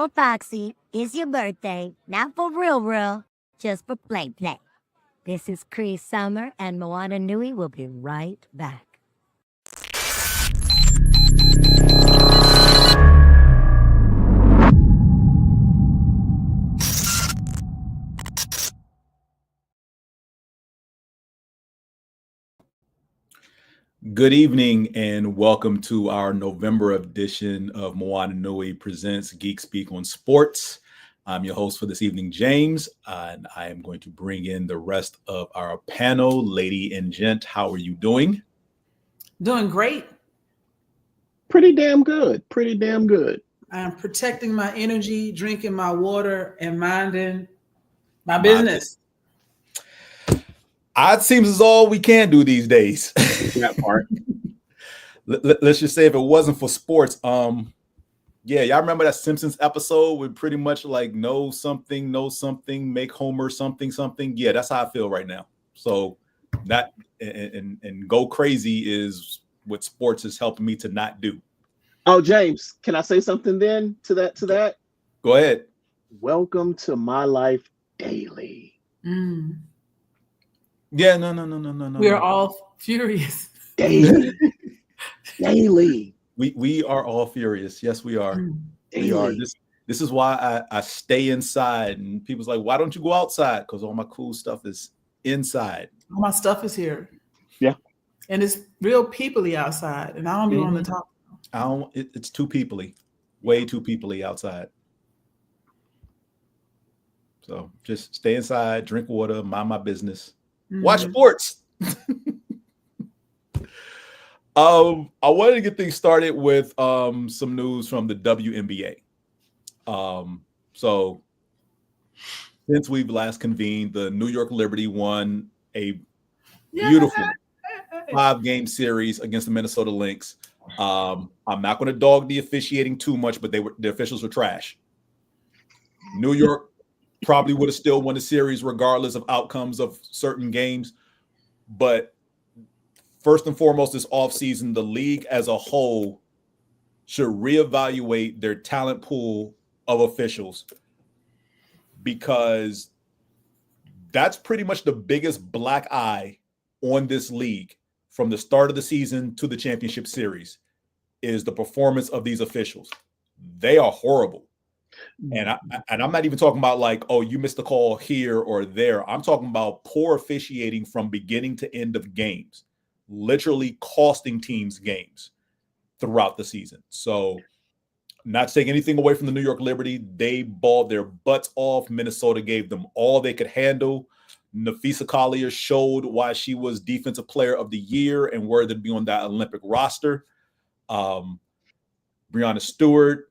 told Foxy it's your birthday, not for real, just for play. This is Cree Summer, and Moana Nui will be right back. Good evening and welcome to our November edition of Moana Nui Presents Geek Speak On Sports. I'm your host for this evening, James, and I am going to bring in the rest of our panel. Lady and gent, how are you doing? Doing great. Pretty damn good. I'm protecting my energy, drinking my water, and minding my business. It seems as all we can do these days. That part. Let's just say if it wasn't for sports, y'all remember that Simpsons episode with pretty much like know something, make Homer something. Yeah, that's how I feel right now. So that and go crazy is what sports is helping me to not do. Oh, James, can I say something then to that? Go ahead. Welcome to my life daily. Yeah, no. We are all furious. Daily. We are all furious. Yes, we are. Daily. We are. This is why I stay inside. And people's like, why don't you go outside? Because all my cool stuff is inside. All my stuff is here. Yeah. And it's real peoply outside. And I don't be on the top. It's too peoply. Way too peoply outside. So just stay inside, drink water, mind my business. Watch sports. I wanted to get things started with some news from the WNBA. So since we've last convened, the New York Liberty won a beautiful 5-game series against the Minnesota Lynx. I'm not going to dog the officiating too much, but the officials were trash. New York probably would have still won the series regardless of outcomes of certain games. But first and foremost, this offseason, the league as a whole should reevaluate their talent pool of officials, because that's pretty much the biggest black eye on this league from the start of the season to the championship series is the performance of these officials. They are horrible. And I'm not even talking about like, oh, you missed a call here or there. I'm talking about poor officiating from beginning to end of games, literally costing teams games throughout the season. So not taking anything away from the New York Liberty. They balled their butts off. Minnesota gave them all they could handle. Nafisa Collier showed why she was Defensive Player of the Year and worthy to be on that Olympic roster. Breanna Stewart,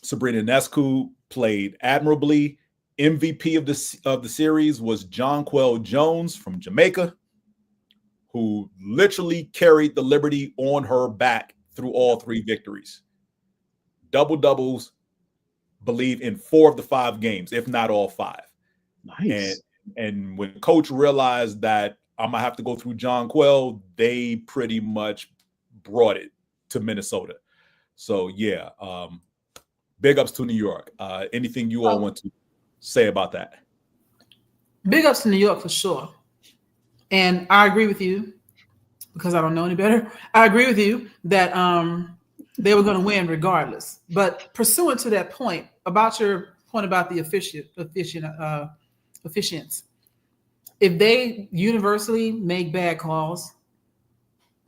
Sabrina Ionescu played admirably. MVP of the series was Jonquel Jones from Jamaica, who literally carried the Liberty on her back through all 3 victories. Double-doubles, believe, in 4 of the 5 games, if not all 5. Nice. And when coach realized that I'm going to have to go through Jonquel, they pretty much brought it to Minnesota. So, yeah, big ups to New York. Anything you all want to say about that? Big ups to New York for sure. And I agree with you, because I don't know any better. I agree with you that they were going to win regardless. But pursuant to that point, about your point about the officiants, if they universally make bad calls,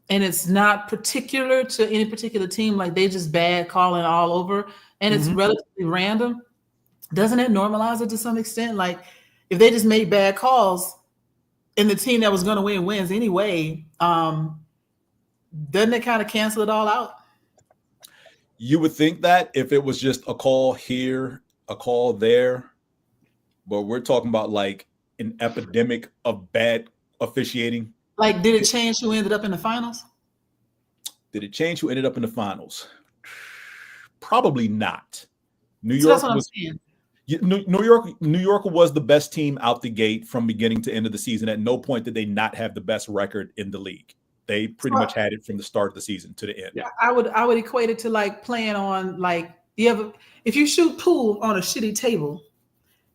and it's not particular to any particular team, like they just bad calling all over, and it's relatively random, doesn't it normalize it to some extent? Like if they just made bad calls and the team that was going to win wins anyway, doesn't it kind of cancel it all out? You would think that if it was just a call here, a call there, but we're talking about like an epidemic of bad officiating. Like, did it change who ended up in the finals? Did it change who ended up in the finals? Probably not. New York was the best team out the gate from beginning to end of the season. At no point did they not have the best record in the league. They pretty much had it from the start of the season to the end. Yeah, I would equate it to like playing on like if you shoot pool on a shitty table,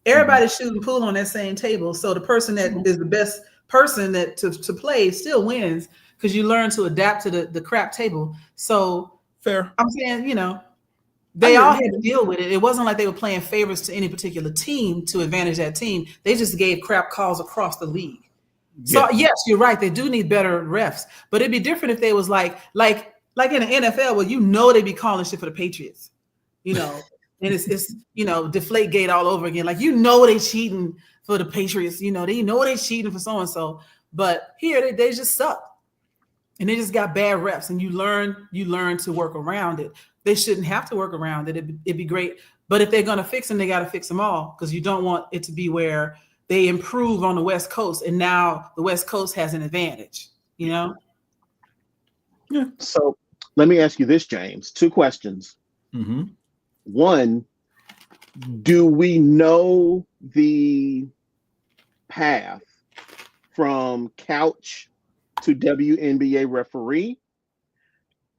everybody's shooting pool on that same table. So the person that is the best person that to play still wins because you learn to adapt to the crap table. So fair. I'm saying, they all had to deal with it. It wasn't like they were playing favorites to any particular team to advantage that team. They just gave crap calls across the league. So yes, you're right. They do need better refs, but it'd be different if they was like in the NFL where they'd be calling shit for the Patriots, and it's deflate gate all over again. Like they cheating for the Patriots, they cheating for so and so. But here they just suck, and they just got bad refs, and you learn to work around it. They shouldn't have to work around it. It'd be great, but if they're gonna fix them, they got to fix them all because you don't want it to be where they improve on the West Coast, and now the West Coast has an advantage. Yeah. So let me ask you this, James. 2 questions. Mm-hmm. One, do we know the path from couch to WNBA referee?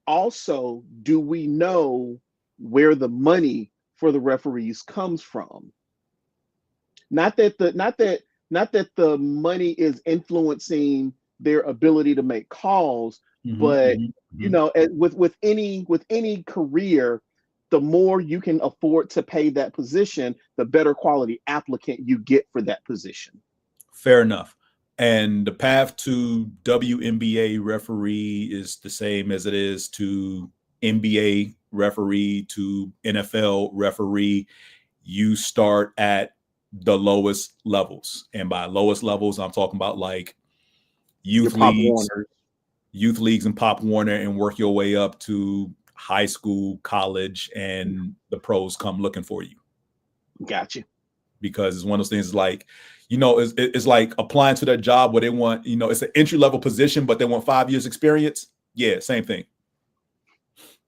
Also, do we know where the money for the referees comes from? Not that the money is influencing their ability to make calls, but with any career, the more you can afford to pay that position, the better quality applicant you get for that position. Fair enough. And the path to WNBA referee is the same as it is to NBA referee, to NFL referee. You start at the lowest levels. And by lowest levels, I'm talking about like youth leagues and Pop Warner, and work your way up to high school, college, and the pros come looking for you. Gotcha. Because it's one of those things like, it's like applying to that job where they want, it's an entry level position, but they want 5 years experience. Yeah, same thing.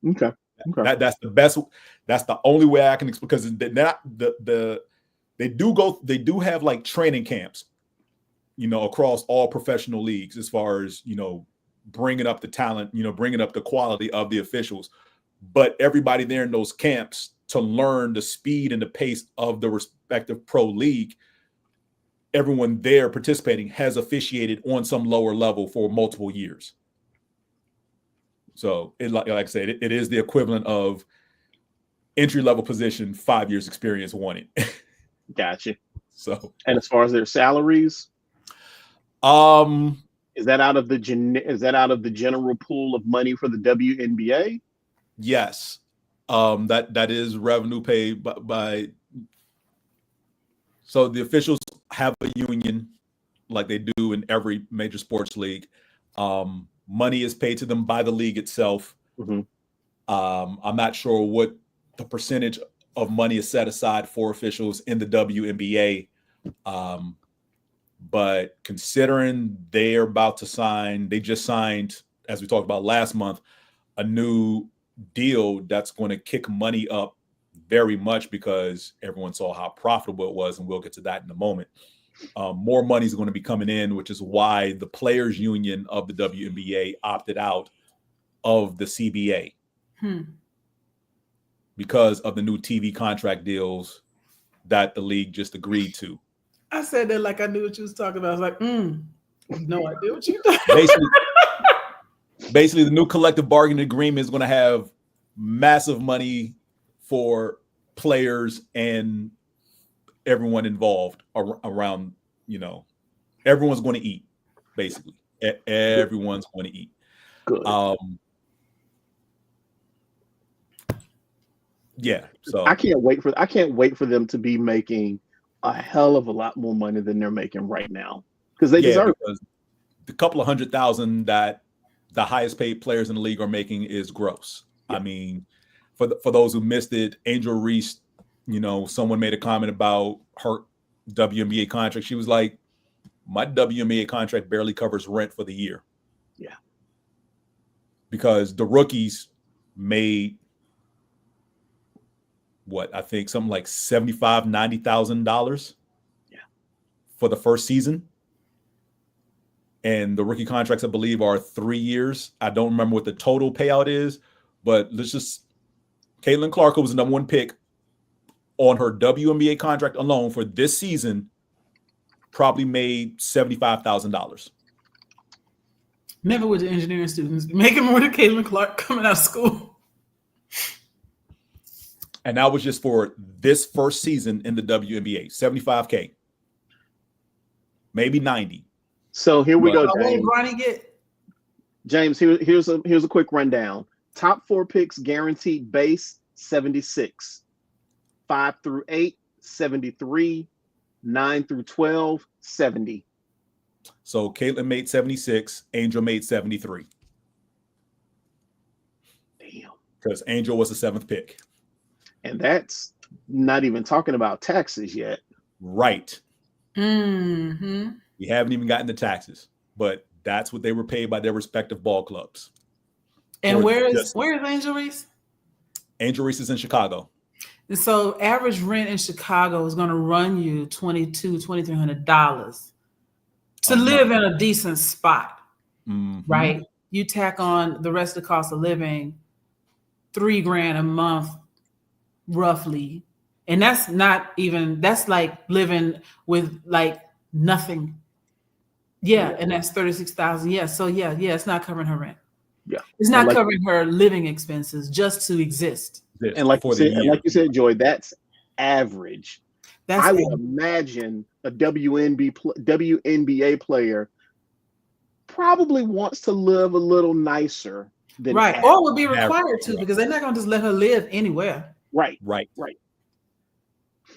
Okay. That's the best. That's the only way I can, because they do have like training camps, across all professional leagues as far as, bringing up the talent, bringing up the quality of the officials. But everybody there in those camps, to learn the speed and the pace of the respective pro league, everyone there participating has officiated on some lower level for multiple years. So like I said, it is the equivalent of entry level position, 5 years experience wanted. Gotcha. So, and as far as their salaries, is that out of the general pool of money for the WNBA? Yes. That is revenue paid by. So the officials have a union like they do in every major sports league. Money is paid to them by the league itself. Mm-hmm. I'm not sure what the percentage of money is set aside for officials in the WNBA. But considering they're about to sign, they just signed, as we talked about last month, a new deal that's going to kick money up very much because everyone saw how profitable it was, and we'll get to that in a moment. More money is going to be coming in, which is why the players union of the WNBA opted out of the CBA because of the new TV contract deals that the league just agreed to. I said that like I knew what you was talking about. I was like, no idea what you talking Basically, the new collective bargaining agreement is going to have massive money for players and everyone involved around, everyone's going to eat, basically. Everyone's going to eat. Good. Yeah. So I can't wait for them to be making a hell of a lot more money than they're making right now, because they deserve it. The couple of 100,000 that the highest paid players in the league are making is gross. Yeah. I mean, for those who missed it, Angel Reese, someone made a comment about her WNBA contract. She was like, my WNBA contract barely covers rent for the year. Yeah. Because the rookies made I think something like $75,000, $90,000 for the first season. And the rookie contracts, I believe, are 3 years. I don't remember what the total payout is, but let's just Caitlin Clark, who was the number 1 pick on her WNBA contract alone for this season, probably made $75,000. Never with the engineering students making more than Caitlin Clark coming out of school. And that was just for this first season in the WNBA, $75K, maybe 90. So here we go, What did James. Bronny get? James, here's a quick rundown. Top 4 picks guaranteed base 76, 5 through 8 73, 9 through 12 70. So Caitlin made 76, Angel made 73. Damn. Because Angel was the 7th pick. And that's not even talking about taxes yet. Right. Mm-hmm. We haven't even gotten the taxes, but that's what they were paid by their respective ball clubs. And Or where is just- Angel Reese? Angel Reese is in Chicago. And so average rent in Chicago is going to run you $2,300 to live in a decent spot, right? You tack on the rest of the cost of living, $3,000 a month, roughly. And that's not even, that's like living with like nothing. Yeah. And that's 36,000. Yeah. So yeah, it's not covering her rent. Yeah. It's not like, covering her living expenses just to exist. And like you said, Joy, that's average. That's I would imagine a WNBA player probably wants to live a little nicer than right. average. Or would be required to, because they're not going to just let her live anywhere. Right.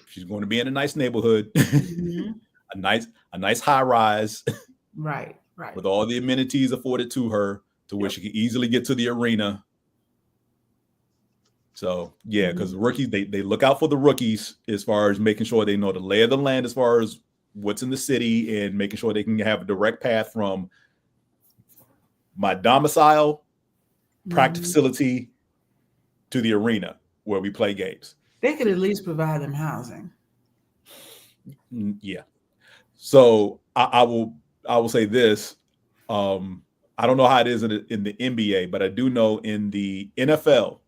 She's going to be in a nice neighborhood, Mm-hmm. a nice high rise, Right. with all the amenities afforded to her, to where she can easily get to the arena. So yeah, because rookies, they look out for the rookies as far as making sure they know the lay of the land as far as what's in the city, and making sure they can have a direct path from my domicile, practice facility, to the arena where we play games. They could at least provide them housing. Yeah. So I will say this. I don't know how it is in the NBA, but I do know in the NFL,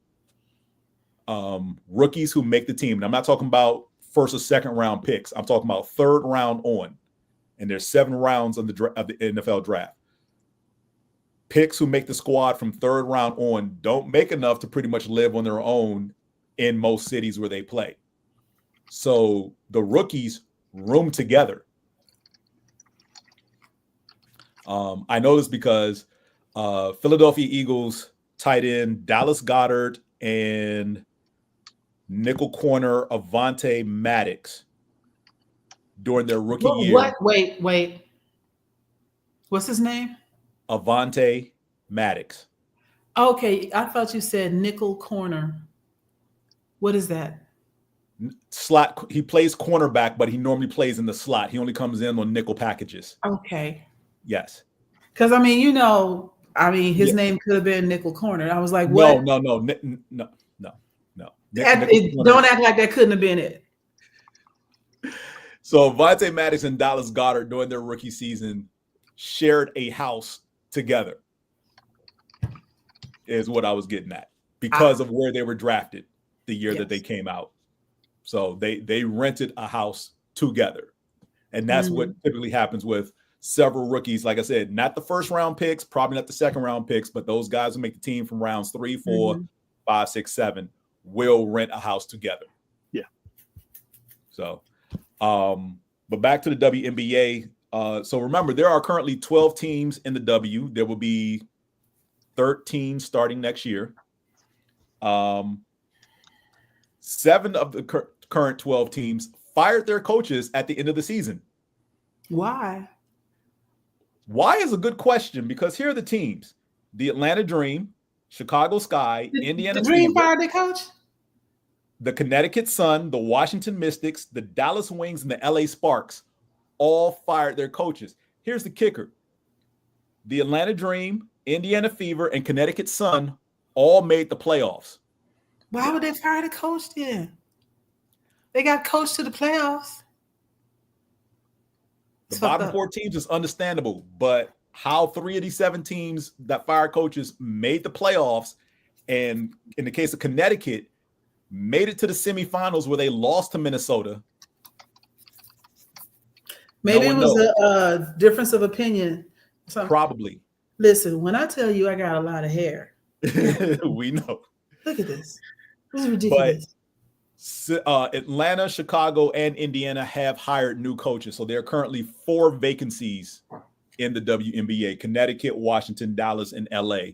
rookies who make the team, and I'm not talking about first or second round picks. I'm talking about third round on, and there's 7 rounds of the NFL draft. Picks who make the squad from third round on don't make enough to pretty much live on their own in most cities where they play. So the rookies room together. I know this because Philadelphia Eagles tight end Dallas Goedert and nickel corner Avante Maddox during their rookie year. What? Wait. What's his name? Avante Maddox. Okay, I thought you said nickel corner. What is that? Slot. He plays cornerback, but he normally plays in the slot. He only comes in on nickel packages. Okay. Yes. Because his name could have been nickel corner. I was like, what? No. Don't act like that couldn't have been it. So Avante Maddox and Dallas Goedert during their rookie season shared a house together, is what I was getting at, because of where they were drafted the year that they came out. So they rented a house together. And that's what typically happens with several rookies. Like I said, not the first round picks, probably not the second round picks, but those guys who make the team from rounds 3, 4, 5, 6, 7 will rent a house together. Yeah. So, but back to the WNBA. So remember, there are currently 12 teams in the W. There will be 13 starting next year. 7 of the current 12 teams fired their coaches at the end of the season. Why? Why is a good question, because here are the teams: the Atlanta Dream, Chicago Sky, Indiana the Dream Fever, fired their coach? the Connecticut Sun, the Washington Mystics, the Dallas Wings, and the LA Sparks all fired their coaches. Here's the kicker: the Atlanta Dream, Indiana Fever, and Connecticut Sun all made the playoffs. Why would they fire the coach then? They got coached to the playoffs. The bottom 4 teams is understandable, but how 3 of these 7 teams that fired coaches made the playoffs, and in the case of Connecticut, made it to the semifinals where they lost to Minnesota. Maybe it was a difference of opinion. Probably. Listen, when I tell you I got a lot of hair, we know. Look at this. This is ridiculous. But Atlanta, Chicago, and Indiana have hired new coaches. So there are currently 4 vacancies in the WNBA. Connecticut, Washington, Dallas, and LA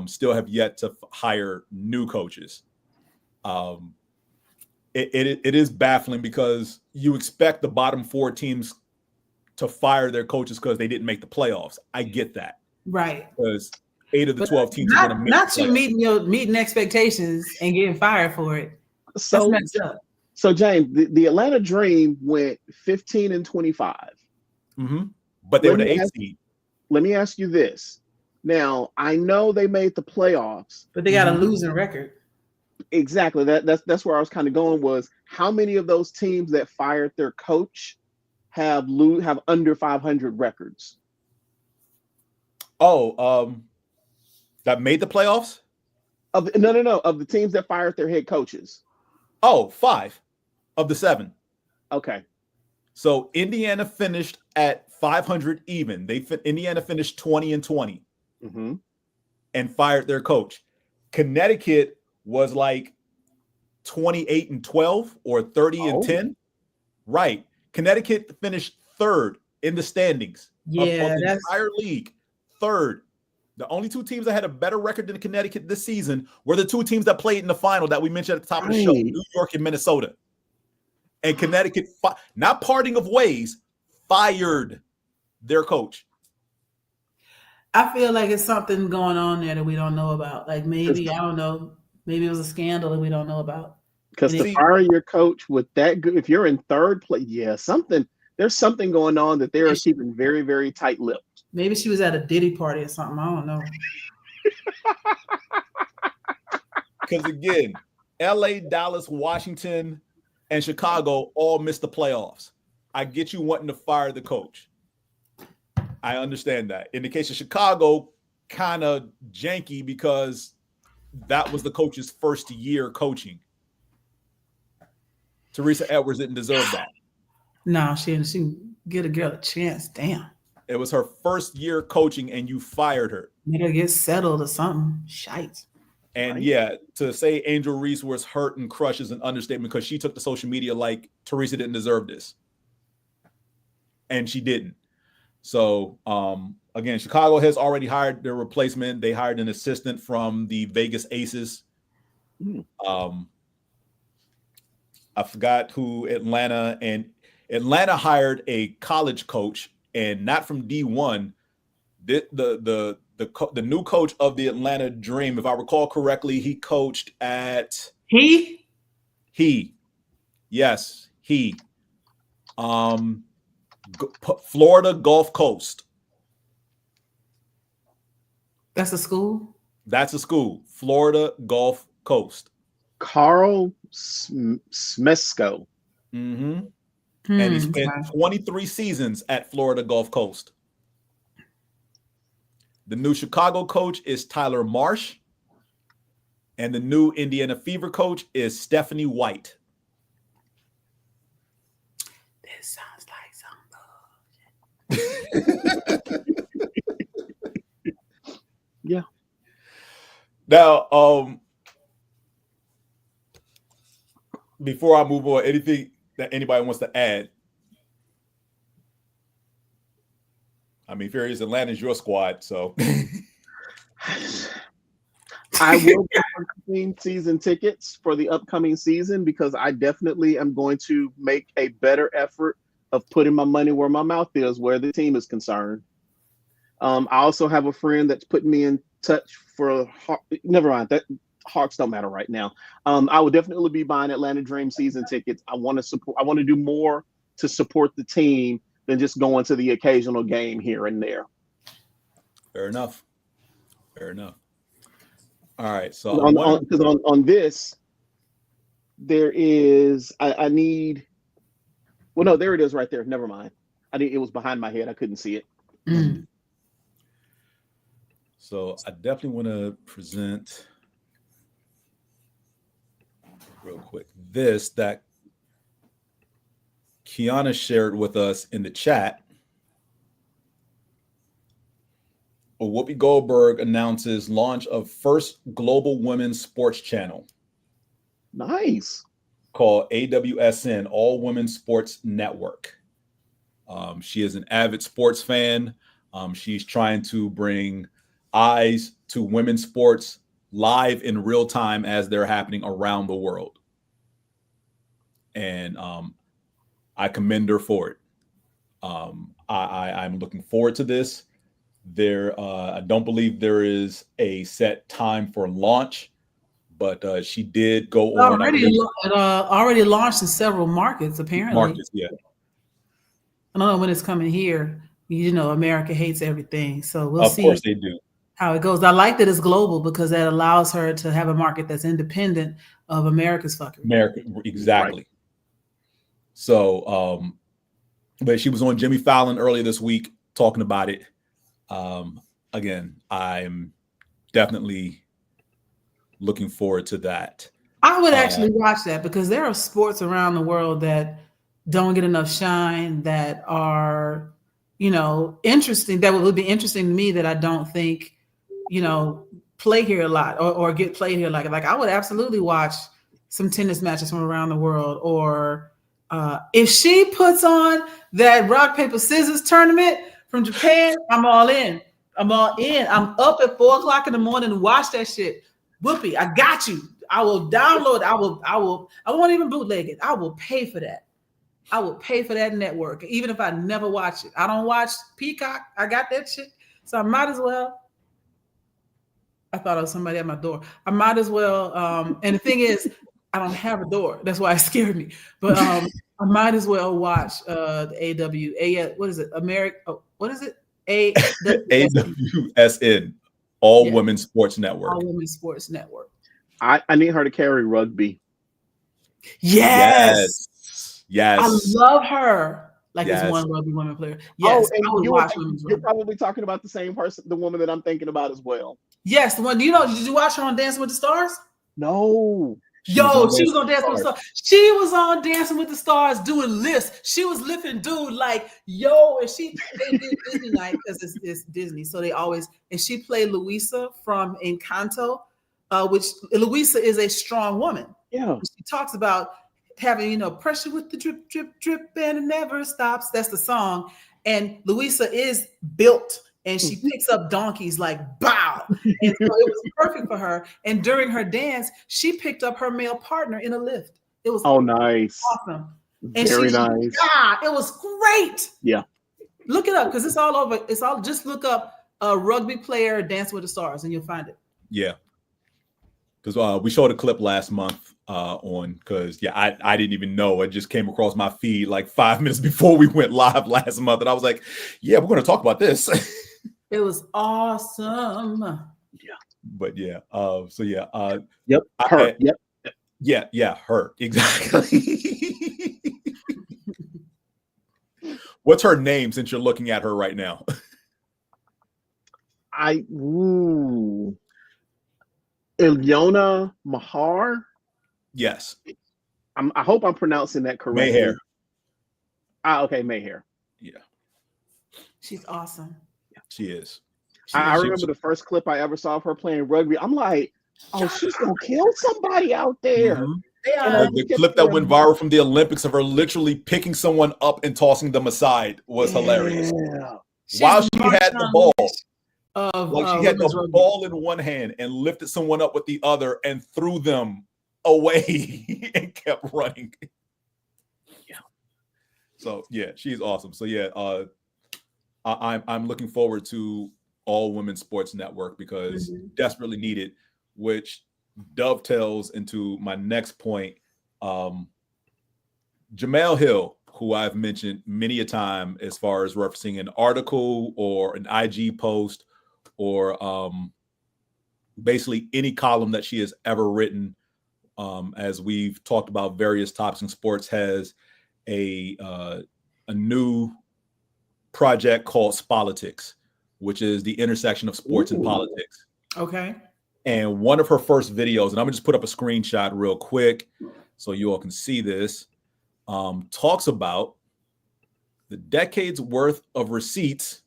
still have yet to hire new coaches. It is baffling because you expect the bottom 4 teams to fire their coaches because they didn't make the playoffs. I get that. Right. Because 8 of the 12 teams are going to make not you meeting expectations and getting fired for it. So, that's messed up. So James, the Atlanta Dream went 15-25. Mm-hmm. But they were the 8th seed. Let me ask you this. Now, I know they made the playoffs, but they got a losing record. Exactly. That's where I was kind of going, was how many of those teams that fired their coach have under 500 records? That made the playoffs? No. Of the teams that fired their head coaches. 5 of the 7. Okay. So Indiana finished at 500 even. Indiana finished 20-20 and fired their coach. Connecticut was like 28-12 or 30-10. Right. Connecticut finished 3rd in the standings of the entire league. 3rd. The only 2 teams that had a better record than Connecticut this season were the 2 teams that played in the final that we mentioned at the top of the show, New York and Minnesota. And Connecticut, not parting of ways, fired their coach. I feel like it's something going on there that we don't know about. Like maybe, I don't know, maybe it was a scandal that we don't know about. Because to fire your coach with that good, if you're in 3rd place, there's something going on that they're keeping very, very tight-lipped. Maybe she was at a Diddy party or something. I don't know. Because again, LA, Dallas, Washington, and Chicago all missed the playoffs. I get you wanting to fire the coach. I understand that. In the case of Chicago, kind of janky because that was the coach's first year coaching. Teresa Edwards didn't deserve that. No, she didn't get a girl a chance. Damn. It was her first year coaching and you fired her. Made her get settled or something. Shite. And to say Angel Reese was hurt and crushed is an understatement because she took to social media like Teresa didn't deserve this. And she didn't. So, again, Chicago has already hired their replacement. They hired an assistant from the Vegas Aces. I forgot who Atlanta hired a college coach and not from D1. The new coach of the Atlanta Dream, if I recall correctly, he coached at Florida Gulf Coast. That's a school? That's a school. Florida Gulf Coast. Carl Smesko. And he spent 23 seasons at Florida Gulf Coast. The new Chicago coach is Tyler Marsh. And the new Indiana Fever coach is Stephanie White. This sounds like some bullshit. Yeah. Now, before I move on, anything that anybody wants to add? I mean, Furious Atlanta is your squad, so. I will be purchasing season tickets for the upcoming season because I definitely am going to make a better effort of putting my money where my mouth is, where the team is concerned. I also have a friend that's putting me in touch for. Never mind, that Hawks don't matter right now. I will definitely be buying Atlanta Dream season tickets. I want to support. I want to do more to support the team than just going to the occasional game here and there. Fair enough. All right. So on this, there is I need. Well, no, there it is right there. Never mind. It was behind my head. I couldn't see it. So I definitely want to present real quick. This that Qiana shared with us in the chat. Whoopi Goldberg announces launch of first global women's sports channel. Nice. Called AWSN, All Women Sports Network. She is an avid sports fan. She's trying to bring eyes to women's sports live in real time as they're happening around the world. And I commend her for it. I'm looking forward to this. I don't believe there is a set time for launch, but she did go on. Already launched in several markets, apparently. Markets, yeah. I don't know when it's coming here. You know, America hates everything, so we'll see. Of course they do. How it goes. I like that it's global because that allows her to have a market that's independent of America's fuckery. America, exactly. Right. So, but she was on Jimmy Fallon earlier this week talking about it. Again, I'm definitely looking forward to that. I would actually watch that because there are sports around the world that don't get enough shine, that are, you know, interesting, that would be interesting to me that I don't think, you know, play here a lot or get played here. Like I would absolutely watch some tennis matches from around the world. Or if she puts on that rock, paper, scissors tournament from Japan, I'm all in. I'm all in. I'm up at 4:00 in the morning to watch that shit. Whoopi, I got you. I will download. I won't even bootleg it. I will pay for that. I will pay for that network, even if I never watch it. I don't watch Peacock. I got that shit. So I might as well. I thought it was somebody at my door. I might as well. And the thing is, I don't have a door. That's why it scared me. But I might as well watch the what is it? What is it? AWSN, All Women Sports Network. All Women Sports Network. I need her to carry rugby. Yes. I love her. Like yes. This one rugby women player. Yes. And you're probably talking about the same person, the woman that I'm thinking about as well. Yes, the one. Did you watch her on Dancing with the Stars? No. She was on Dancing with the Stars. She was on Dancing with the Stars doing lifts. She was lifting dude like, yo, and they did Disney night because it's Disney. So they always, and she played Luisa from Encanto, which Luisa is a strong woman. Yeah. She talks about having, you know, pressure with the drip, drip, drip, and it never stops. That's the song. And Luisa is built. And she picks up donkeys like bow. And so it was perfect for her. And during her dance, she picked up her male partner in a lift. It was nice. Awesome. And very nice. It was great. Yeah. Look it up because it's all over. Just look up a rugby player Dancing with the Stars and you'll find it. Yeah. Because we showed a clip last month because I didn't even know. It just came across my feed like 5 minutes before we went live last month. And I was like, yeah, we're going to talk about this. It was awesome. Yeah. But yeah. Yep. Her. Yep. Yeah. Her. Exactly. What's her name since you're looking at her right now? Ilyona Mahar. Yes. I hope I'm pronouncing that correctly. Mayhair. Okay, Mayhair. Yeah. She's awesome. She is. I remember the first clip I ever saw of her playing rugby. I'm like, oh, she's gonna kill somebody out there. Mm-hmm. The clip that went viral from the Olympics of her literally picking someone up and tossing them aside was hilarious. While she had the ball. She had the ball in one hand and lifted someone up with the other and threw them away and kept running. Yeah. So yeah, she's awesome. So yeah, I'm looking forward to All Women Sports Network because desperately needed, which dovetails into my next point. Jamel Hill, who I've mentioned many a time as far as referencing an article or an IG post or basically any column that she has ever written, as we've talked about various topics in sports, has a new project called Spolitics, which is the intersection of sports and politics. Okay. And one of her first videos, and I'm gonna just put up a screenshot real quick so you all can see this, talks about the decades worth of receipts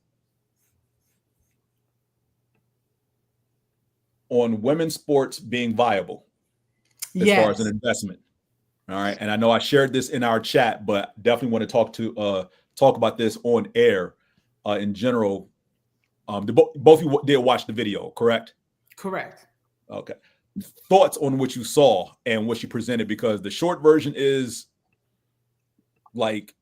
on women's sports being viable as far as an investment. All right. And I know I shared this in our chat, but definitely want to talk about this on air in general. Both of you did watch the video, correct? Correct. Okay. Thoughts on what you saw and what she presented, because the short version is like,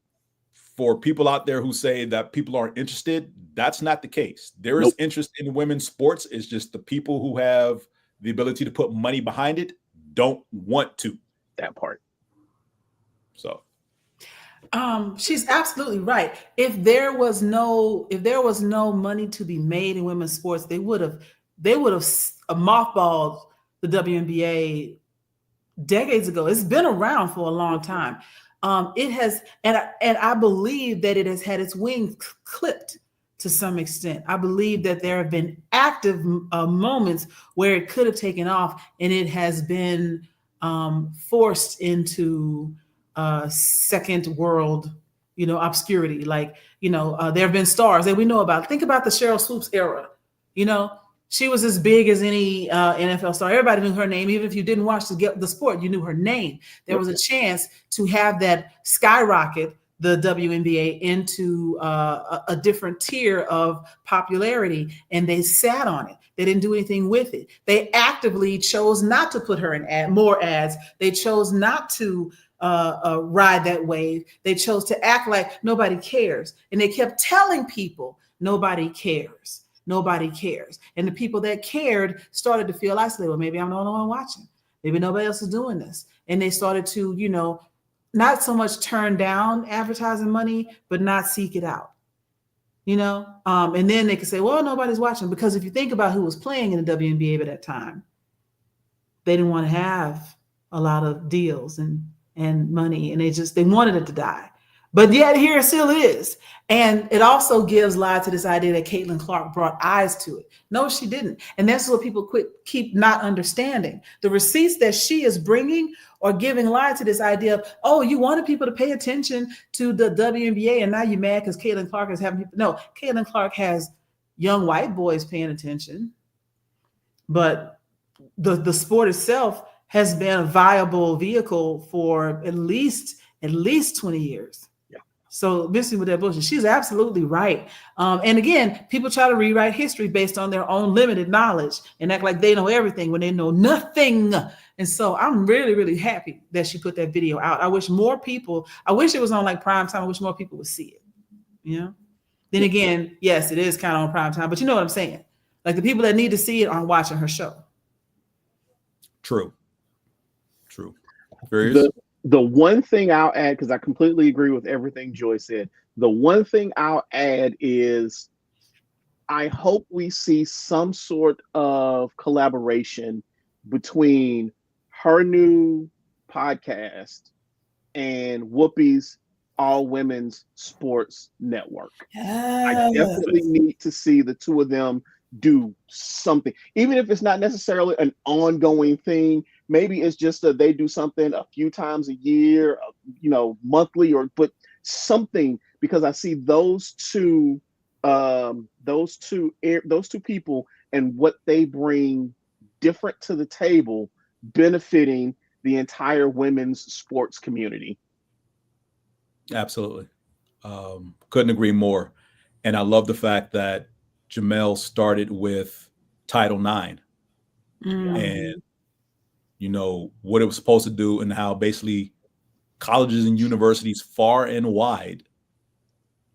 for people out there who say that people aren't interested, that's not the case. There is interest in women's sports. It's just the people who have the ability to put money behind it don't want to. That part. So she's absolutely right. If there was no money to be made in women's sports, they would have mothballed the WNBA decades ago. It's been around for a long time. It has, and I believe that it has had its wings clipped to some extent. I believe that there have been active moments where it could have taken off, and it has been forced into second world, obscurity. Like, there have been stars that we know about. Think about the Cheryl Swoops era. She was as big as any NFL star. Everybody knew her name. Even if you didn't watch the sport, you knew her name. There was a chance to have that skyrocket the WNBA into a different tier of popularity, and they sat on it. They didn't do anything with it. They actively chose not to put her in more ads. They chose not to ride that wave. They chose to act like nobody cares. And they kept telling people, nobody cares. Nobody cares. And the people that cared started to feel isolated. Well, maybe I'm the only one watching. Maybe nobody else is doing this. And they started to, not so much turn down advertising money, but not seek it out. And then they could say, well, nobody's watching. Because if you think about who was playing in the WNBA at that time, they didn't want to have a lot of deals and money. And they wanted it to die. But yet here it still is. And it also gives lie to this idea that Caitlin Clark brought eyes to it. No, she didn't. And that's what people keep not understanding. The receipts that she is bringing are giving lie to this idea of, oh, you wanted people to pay attention to the WNBA and now you're mad because Caitlin Clark is having people. No, Caitlin Clark has young white boys paying attention. But the sport itself has been a viable vehicle for at least 20 years. So missing with that bullshit, she's absolutely right. And again, people try to rewrite history based on their own limited knowledge and act like they know everything when they know nothing. And so I'm really, really happy that she put that video out. I wish it was on like prime time. I wish more people would see it. Then again, yes, it is kind of on prime time, but you know what I'm saying? Like the people that need to see it aren't watching her show. True. Very. The one thing I'll add, because I completely agree with everything Joy said, the one thing I'll add is I hope we see some sort of collaboration between her new podcast and Whoopi's All Women's Sports Network. Yes. I definitely need to see the two of them do something, even if it's not necessarily an ongoing thing. Maybe it's just that they do something a few times a year, monthly, but something, because I see those two people and what they bring different to the table, benefiting the entire women's sports community. Absolutely. Couldn't agree more. And I love the fact that Jamel started with Title IX and what it was supposed to do, and how basically colleges and universities far and wide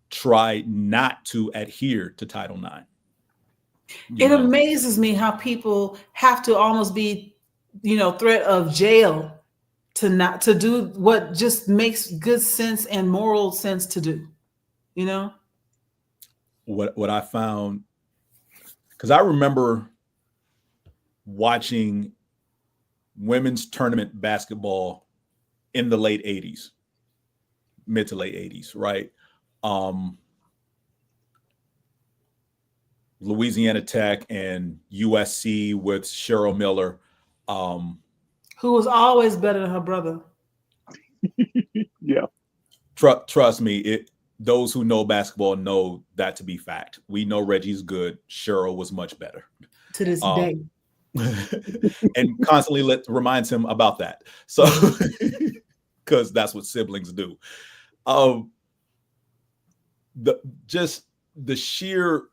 try not to adhere to Title IX. It amazes me how people have to almost be, threat of jail to do what just makes good sense and moral sense to do. What I found, because I remember watching women's tournament basketball in the late 80s, mid to late 80s, right? Louisiana Tech and USC with Cheryl Miller. Who was always better than her brother. Yeah. Trust me, those who know basketball know that to be fact. We know Reggie's good. Cheryl was much better. To this day. And constantly reminds him about that. So, because that's what siblings do. The sheer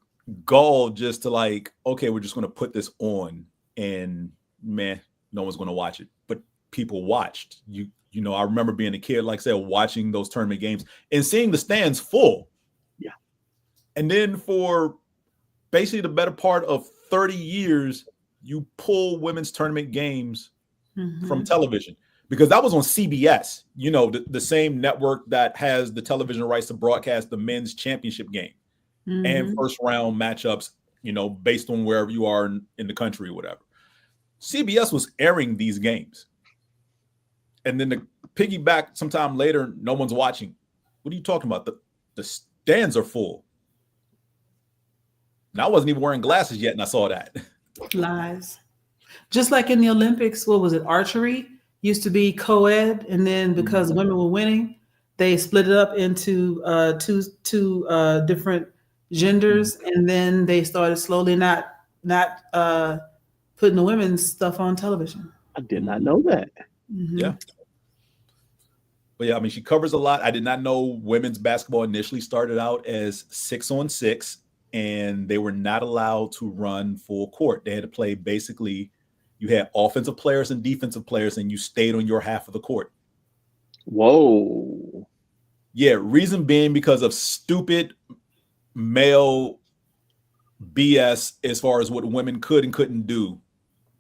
gall just to like, okay, we're just going to put this on and man, no one's going to watch it. But people watched. You know, I remember being a kid, like I said, watching those tournament games and seeing the stands full. Yeah. And then for basically the better part of 30 years, you pull women's tournament games from television because that was on CBS, you know, the same network that has the television rights to broadcast the men's championship game and first round matchups, you know, based on wherever you are in the country or whatever. CBS was airing these games. And then the piggyback sometime later, no one's watching. What are you talking about? The stands are full. And I wasn't even wearing glasses yet, and I saw that. Lies. Just like in the Olympics, what was it? Archery used to be co-ed, and then because women were winning, they split it up into two different genders, and then they started slowly not putting the women's stuff on television. I did not know that. Yeah. But yeah, I mean, she covers a lot. I did not know women's basketball initially started out as 6-on-6, and they were not allowed to run full court. They had to play basically, you had offensive players and defensive players, and you stayed on your half of the court. Whoa. Yeah, reason being because of stupid male BS as far as what women could and couldn't do,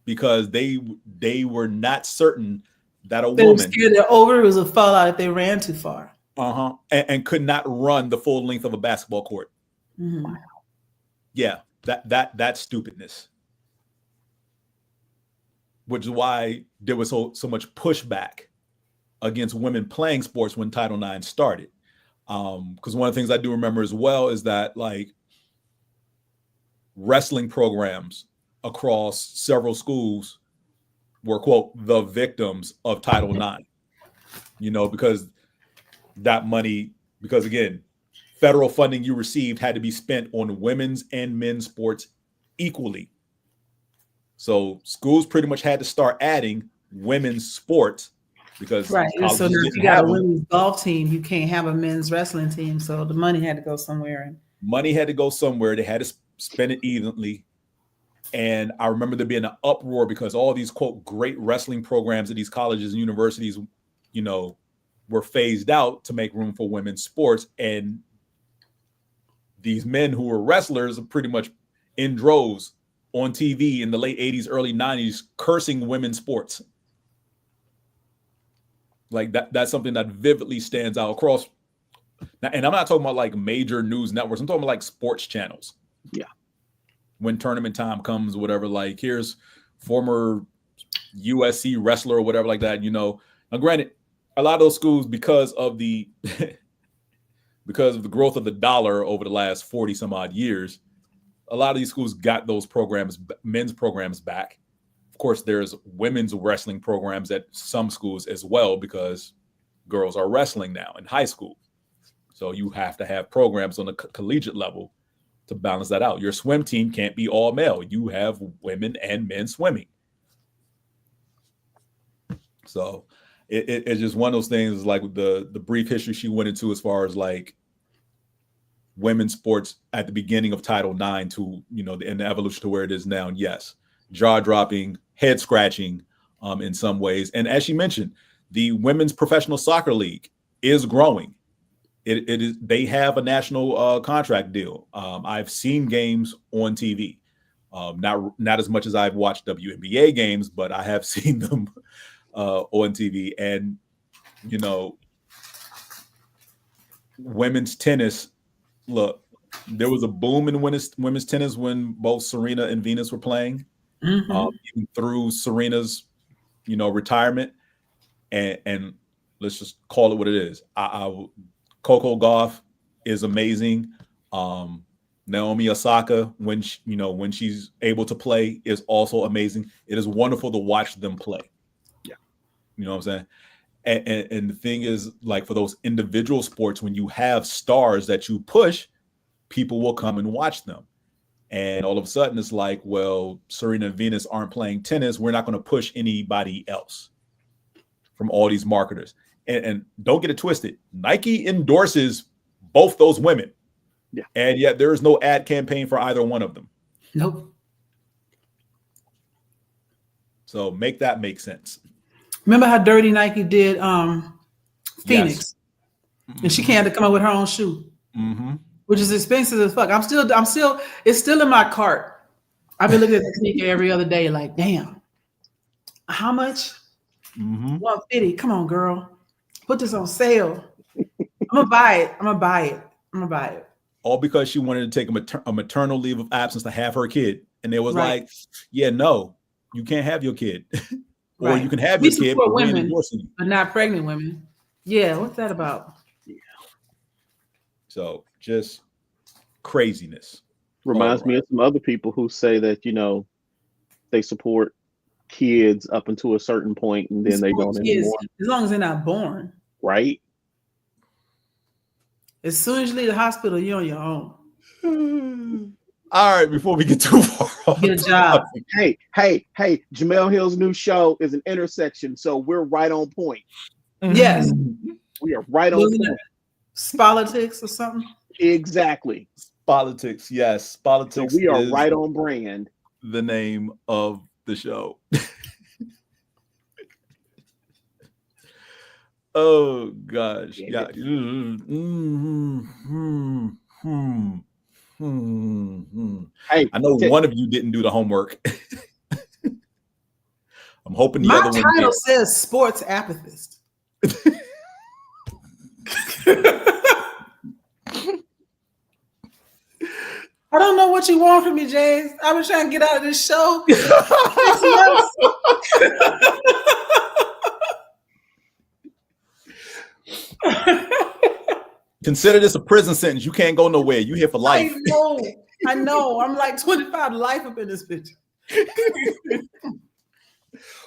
because they were not certain that a They were woman scared their over was a fallout if they ran too far. And could not run the full length of a basketball court. Wow. Yeah, that stupidness, which is why there was so much pushback against women playing sports when Title IX started. Because one of the things I do remember as well is that like wrestling programs across several schools were, quote, the victims of Title IX, you know, because that money, because again, federal funding you received had to be spent on women's and men's sports equally. So schools pretty much had to start adding women's sports because right. So if you got a women's golf team, you can't have a men's wrestling team. So the money had to go somewhere. Money had to go somewhere. They had to spend it evenly. And I remember there being an uproar because all these, quote, great wrestling programs at these colleges and universities, you know, were phased out to make room for women's sports. And these men who were wrestlers are pretty much in droves on TV in the late 80s, early 90s, cursing women's sports. Like that's something that vividly stands out across. And I'm not talking about like major news networks. I'm talking about like sports channels. Yeah. When tournament time comes, whatever, like here's former USC wrestler or whatever like that, you know. Now, granted, a lot of those schools, because of the growth of the dollar over the last 40 some odd years, a lot of these schools got those programs, men's programs back. Of course, there's women's wrestling programs at some schools as well because girls are wrestling now in high school. So you have to have programs on the collegiate level to balance that out. Your swim team can't be all male. You have women and men swimming. So it's just one of those things, like the brief history she went into as far as like women's sports at the beginning of Title IX to, you know, and the evolution to where it is now. And yes, jaw-dropping, head-scratching in some ways. And as she mentioned, the Women's Professional Soccer League is growing. It is. They have a national contract deal. I've seen games on TV, not as much as I've watched WNBA games, but I have seen them on TV. And you know, women's tennis. Look, there was a boom in women's tennis when both Serena and Venus were playing, even through Serena's, you know, retirement. And let's just call it what it is. Coco Gauff is amazing. Naomi Osaka, when when she's able to play, is also amazing. It is wonderful to watch them play. Yeah, you know what I'm saying. And the thing is, like for those individual sports, when you have stars that you push, people will come and watch them. And all of a sudden, it's like, well, Serena and Venus aren't playing tennis. We're not going to push anybody else from all these marketers. And don't get it twisted. Nike endorses both those women. Yeah. And yet there is no ad campaign for either one of them. Nope. So make that make sense. Remember how dirty Nike did Phoenix? Yes. And she can't come up with her own shoe, which is expensive as fuck. It's still in my cart. I've been looking at the sneaker every other day, like, damn, how much? 150. Come on, girl, put this on sale. I'm gonna buy it. All because she wanted to take a maternal leave of absence to have her kid, and they was Right. like, yeah, no, you can't have your kid, or Right. you can have We your kid, support but we ain't women, endorsing you. but not pregnant women. Yeah, what's that about? So just craziness. Reminds All me right. of some other people who say that, they support kids up until a certain point and then they Support don't kids, anymore. as long as they're not born. Right? As soon as you leave the hospital, you're on your own. All right, before we get too far off, Get a job. Hey, Jamel Hill's new show is an intersection, so we're right on point. Yes. We are right on Wasn't point. it Politics or something? Exactly. Politics, yes. So Politics we are is right on brand. the name of the show. Oh gosh. Yeah. Hey, I know one of you didn't do the homework. I'm hoping the My other one title did. says sports apathist. I don't know what you want from me, James. I've been trying to get out of this show. 6 months. Consider this a prison sentence. You can't go nowhere. You here for life. I know. I'm like 25 life up in this bitch.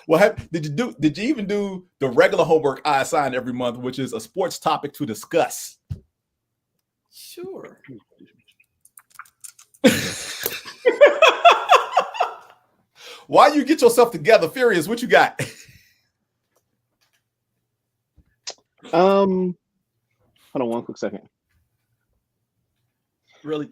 Well, did you even do the regular homework I assign every month, which is a sports topic to discuss? Sure. While you get yourself together, Furious, what you got? Hold on one quick second. Really?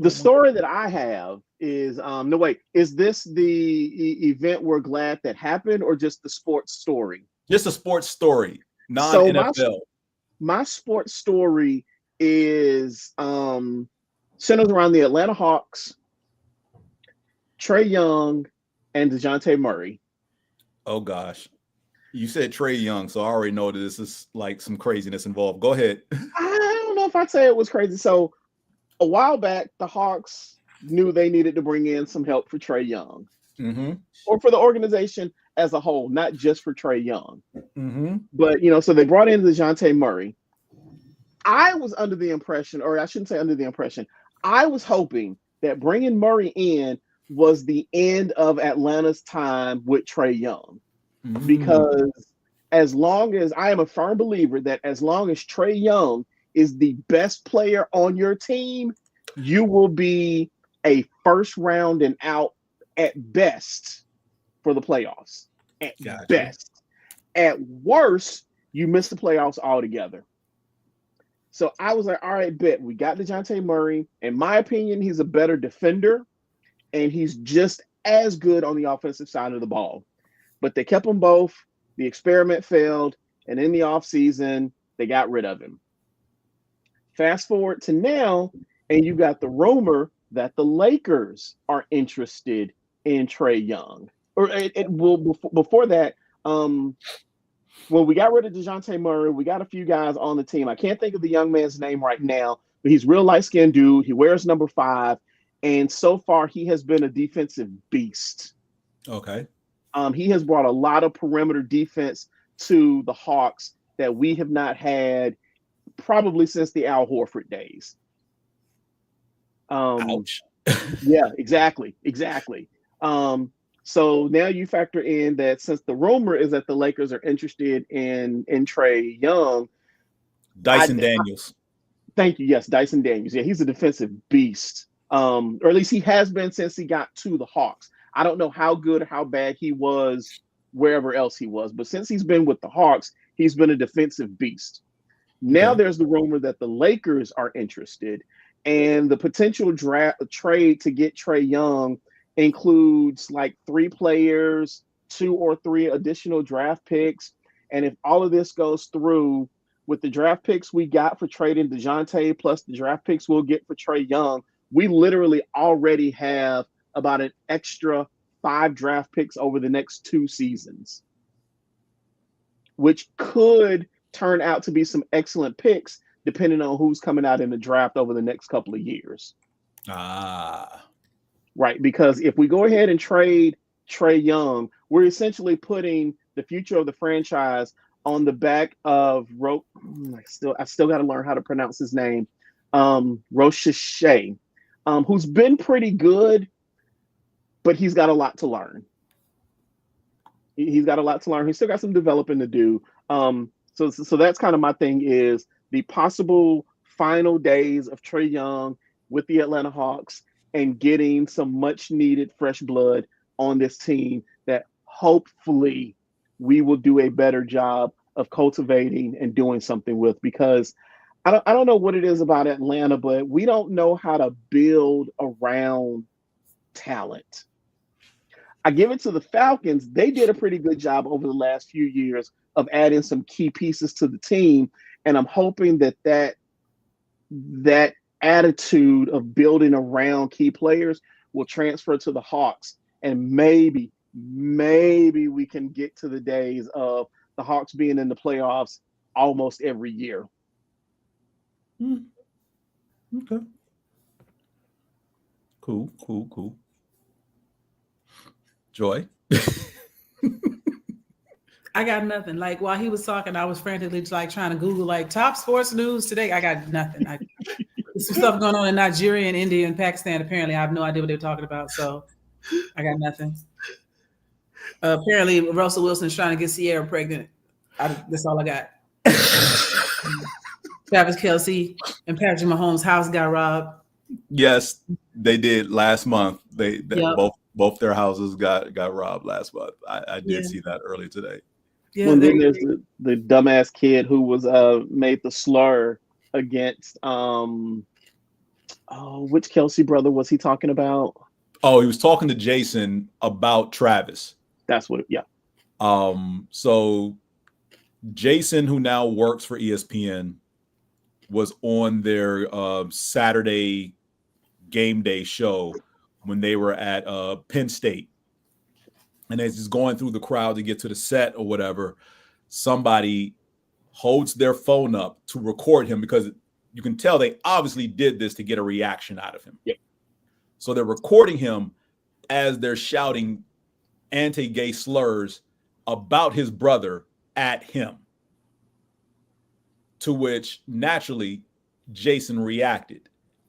The story that I have is no wait, is this the event we're glad that happened or just the sports story? Just a sports story, non-NFL. My sports story is centers around the Atlanta Hawks, Trae Young, and DeJounte Murray. Oh gosh. You said Trae Young, so I already know that this is like some craziness involved. Go ahead. I don't know if I'd say it was crazy. So a while back, the Hawks knew they needed to bring in some help for Trae Young, or for the organization as a whole, not just for Trae Young. But so they brought in DeJounte Murray. I was under the impression, or I shouldn't say under the impression, I was hoping that bringing Murray in was the end of Atlanta's time with Trae Young, because as long as I am a firm believer that as long as Trae Young is the best player on your team, you will be a first round and out at best for the playoffs. At best. At worst, you miss the playoffs altogether. So I was like, all right, bet. We got DeJounte Murray. In my opinion, he's a better defender, and he's just as good on the offensive side of the ball. But they kept them both. The experiment failed, and in the offseason, they got rid of him. Fast forward to now, and you got the rumor that the Lakers are interested in Trae Young. Or before that, when we got rid of DeJounte Murray, we got a few guys on the team. I can't think of the young man's name right now, but he's a real light-skinned dude. He wears number 5, and so far he has been a defensive beast. Okay. He has brought a lot of perimeter defense to the Hawks that we have not had probably since the Al Horford days. Ouch. Yeah, exactly. So now you factor in that since the rumor is that the Lakers are interested in Trae Young. Dyson Daniels. Thank you. Yes, Dyson Daniels. Yeah, he's a defensive beast. Or at least he has been since he got to the Hawks. I don't know how good or how bad he was wherever else he was, but since he's been with the Hawks, he's been a defensive beast. Now there's the rumor that the Lakers are interested, and the potential trade to get Trae Young includes like 3 players, 2 or 3 additional draft picks. And if all of this goes through, with the draft picks we got for trading DeJounte plus the draft picks we'll get for Trae Young, we literally already have about an extra 5 draft picks over the next 2 seasons, which could turn out to be some excellent picks depending on who's coming out in the draft over the next couple of years. Right, because if we go ahead and trade Trae Young, we're essentially putting the future of the franchise on the back of I still got to learn how to pronounce his name, Rocheshay, who's been pretty good, but he's got a lot to learn. He's got a lot to learn. He's still got some developing to do. So that's kind of my thing, is the possible final days of Trae Young with the Atlanta Hawks and getting some much needed fresh blood on this team that hopefully we will do a better job of cultivating and doing something with, because I don't know what it is about Atlanta, but we don't know how to build around talent. I give it to the Falcons. They did a pretty good job over the last few years of adding some key pieces to the team. And I'm hoping that attitude of building around key players will transfer to the Hawks. And maybe we can get to the days of the Hawks being in the playoffs almost every year. Okay. Cool. Joy? I got nothing. Like, while he was talking, I was frantically like trying to Google like top sports news today. I got nothing. There's some stuff going on in Nigeria and India and Pakistan. Apparently, I have no idea what they're talking about. So I got nothing. Apparently, Russell Wilson's trying to get Sierra pregnant. That's all I got. Travis Kelce and Patrick Mahomes' house got robbed. Yes, they did last month. They both their houses got robbed last month. I did see that earlier today. Yeah, well, then there's the dumbass kid who was made the slur against which Kelce brother was he talking about? Oh, he was talking to Jason about Travis. That's what, yeah. So Jason, who now works for ESPN, was on their Saturday game day show when they were at Penn State. And as he's going through the crowd to get to the set or whatever, somebody holds their phone up to record him, because you can tell they obviously did this to get a reaction out of him. Yep. So they're recording him as they're shouting anti-gay slurs about his brother at him. To which, naturally, Jason reacted,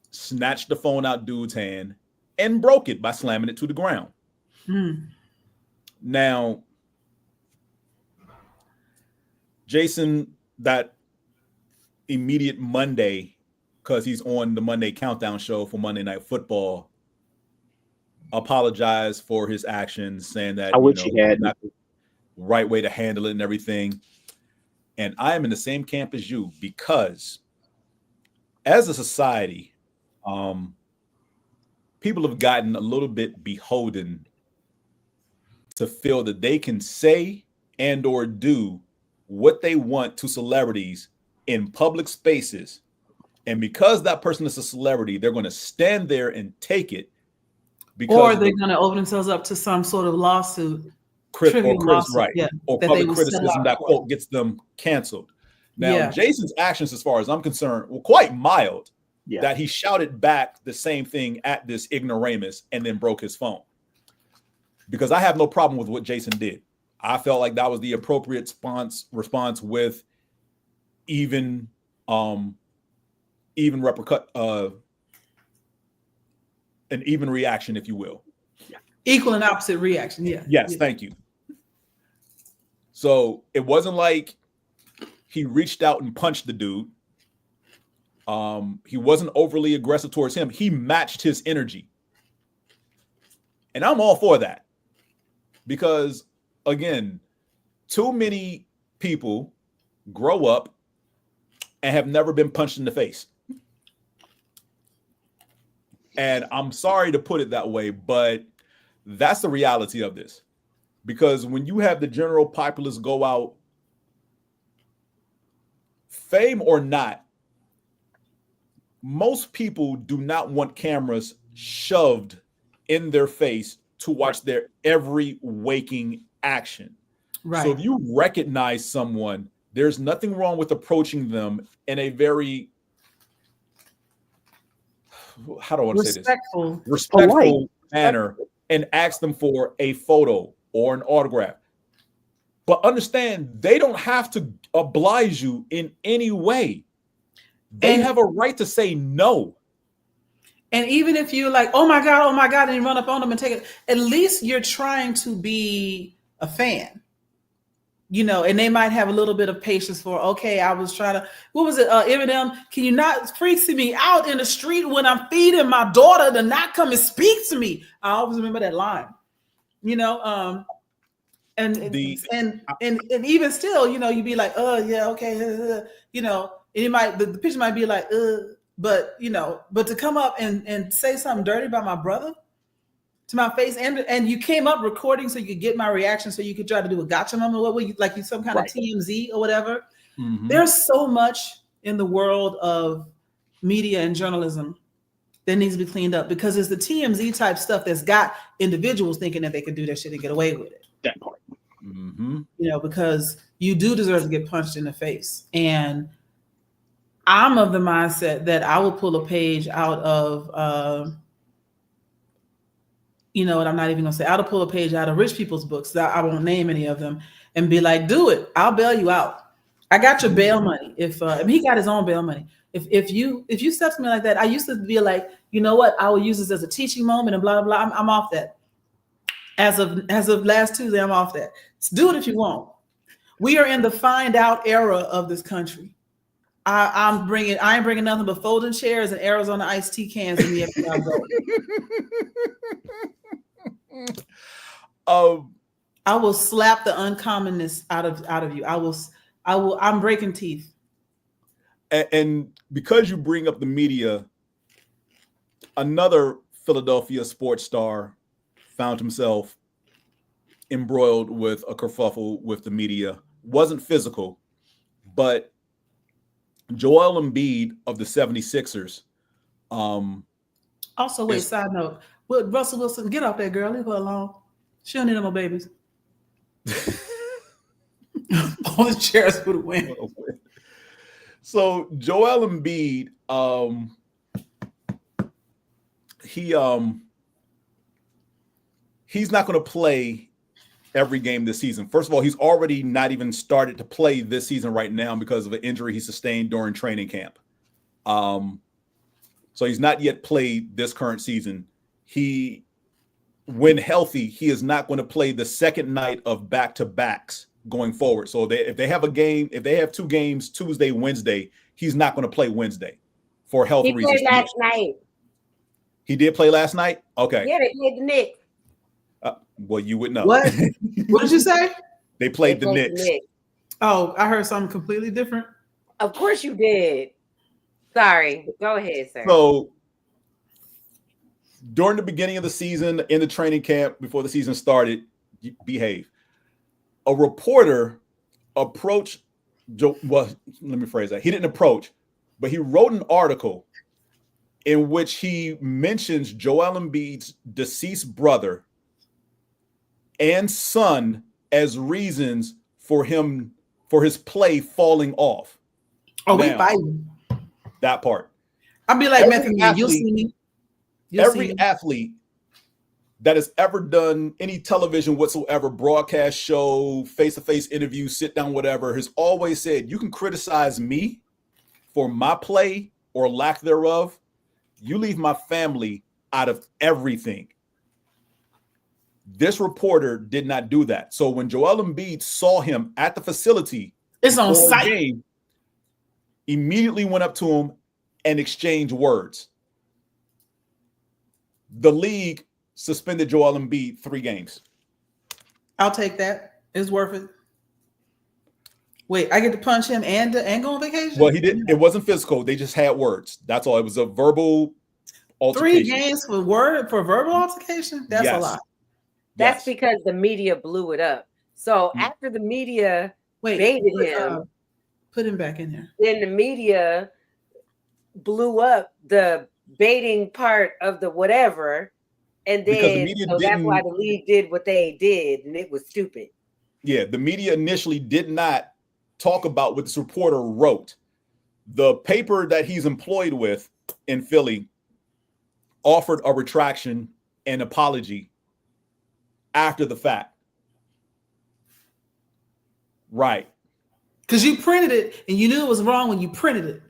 snatched the phone out dude's hand, and broke it by slamming it to the ground. Now, Jason, that immediate Monday, because he's on the Monday Countdown show for Monday Night Football, apologized for his actions, saying that I wish he had not the right way to handle it and everything. And I am in the same camp as you, because as a society, people have gotten a little bit beholden to feel that they can say and or do what they want to celebrities in public spaces. And because that person is a celebrity, they're going to stand there and take it. Or they're going to open themselves up to some sort of lawsuit. Right. Yeah, or public criticism that quote gets them canceled. Now, Jason's actions, as far as I'm concerned, were quite mild. Yeah. That he shouted back the same thing at this ignoramus and then broke his phone. Because I have no problem with what Jason did. I felt like that was the appropriate response with even an even reaction, if you will. Equal and opposite reaction. Yeah. Yes, Yeah. thank you. So it wasn't like he reached out and punched the dude. He wasn't overly aggressive towards him. He matched his energy. And I'm all for that. Because, again, too many people grow up and have never been punched in the face. And I'm sorry to put it that way, but that's the reality of this. Because when you have the general populace go out, fame or not, most people do not want cameras shoved in their face to watch their every waking action. Right. So if you recognize someone, there's nothing wrong with approaching them in a very, how do I want to say this? Respectful manner, and ask them for a photo or an autograph. But understand, they don't have to oblige you in any way. They have a right to say no. And even if you're like, oh my God, and you run up on them and take it, at least you're trying to be a fan. You know, and they might have a little bit of patience for, okay, I was trying to, what was it, Eminem, can you not freak me out in the street when I'm feeding my daughter to not come and speak to me? I always remember that line, you know, and even still, you know, you'd be like, oh yeah, okay, you know, and it might, the picture might be like, but you know, but to come up and say something dirty about my brother to my face, and you came up recording so you could get my reaction, so you could try to do a gotcha moment, what were you like, you some kind of TMZ or whatever. Mm-hmm. There's so much in the world of media and journalism that needs to be cleaned up, because it's the TMZ type stuff that's got individuals thinking that they can do their shit and get away with it. That part. Mm-hmm. You know, because you do deserve to get punched in the face. And I'm of the mindset that I will pull a page out of, you know what, I'm not even gonna say, I'll pull a page out of rich people's books. I won't name any of them, and be like, do it. I'll bail you out. I got your bail money. If he got his own bail money. If you step to me like that, I used to be like, you know what, I will use this as a teaching moment and blah, blah, blah. I'm off that. As of last Tuesday, I'm off that. So do it if you want. We are in the find out era of this country. I ain't bringing nothing but folding chairs and Arizona iced tea cans in the everywhere I go. I will slap the uncommonness out of you. I'm breaking teeth. And because you bring up the media, another Philadelphia sports star found himself embroiled with a kerfuffle with the media. Wasn't physical, but Joel Embiid of the 76ers. Also, wait, side note. Russell Wilson, get off that girl. Leave her alone. She don't need no more babies. All the chairs for the win. So Joel Embiid, he's not going to play every game this season. First of all, he's already not even started to play this season right now because of an injury he sustained during training camp. So he's not yet played this current season. When healthy, he is not going to play the second night of back-to-backs going forward. So if they have two games, Tuesday, Wednesday, he's not going to play Wednesday for health reasons. He played last night. He did play last night? Okay. Yeah, they played the Knicks. Well, you would know. What? What did you say? They played the Knicks. Oh, I heard something completely different. Of course you did. Sorry. Go ahead, sir. So during the beginning of the season, in the training camp, before the season started, behave. A reporter approached well, let me phrase that. He didn't approach, but he wrote an article in which he mentions Joel Embiid's deceased brother and son as reasons for his play falling off. Oh, we fighting. That part. I'll be like, Matthew, you'll see me. Every athlete that has ever done any television whatsoever, broadcast show, face-to-face interview, sit down, whatever, has always said, you can criticize me for my play or lack thereof. You leave my family out of everything. This reporter did not do that. So when Joel Embiid saw him at the facility, it's on before the site. game, immediately went up to him and exchanged words. The league suspended Joel Embiid 3 games. I'll take that. It's worth it. Wait, I get to punch him and go on vacation? Well, he didn't. It wasn't physical. They just had words. That's all. It was a verbal altercation. 3 games for verbal altercation? That's a lot. That's because the media blew it up. So after the media baited him, put him back in there. Then the media blew up the baiting part of the whatever, and then so that's why the league did what they did, and it was stupid. Yeah, the media initially did not talk about what this reporter wrote. The paper that he's employed with in Philly offered a retraction and apology after the fact. Right. Because you printed it and you knew it was wrong when you printed it.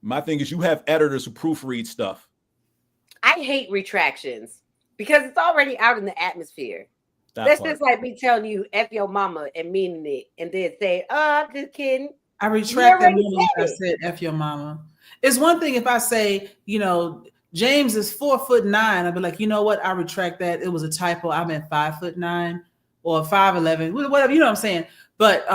My thing is you have editors who proofread stuff. I hate retractions because it's already out in the atmosphere. That's just like me telling you F your mama and meaning it and then say, oh, I'm just kidding. I retract that moment I said F your mama. It's one thing if I say, James is 4'9". I'd be like, you know what? I retract that. It was a typo. I meant 5'9" or 5'11", whatever. You know what I'm saying? But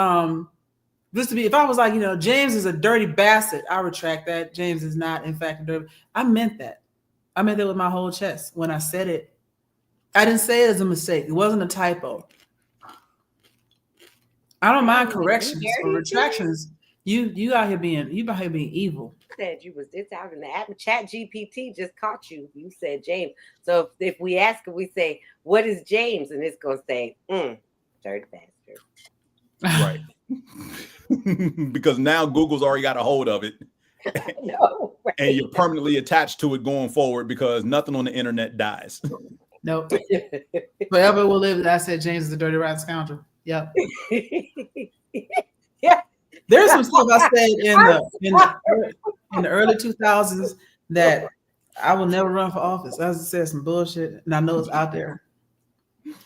this to be, if I was like, James is a dirty bastard, I retract that. James is not, in fact, a dirty. I meant that. I meant that with my whole chest when I said it. I didn't say it as a mistake. It wasn't a typo. I don't mind corrections or retractions. You out here being evil. Said it's out in the app. Chat GPT just caught you. You said James. So if we ask him, we say, what is James? And it's gonna say, dirty bastard. Right. Because now Google's already got a hold of it. No, right. And you're permanently attached to it going forward because nothing on the internet dies. Nope. Forever will live. I said James is a dirty rotten scoundrel. Yep. Yeah. There's some stuff I said in the early 2000s that I will never run for office. I just said some bullshit, and I know it's out there.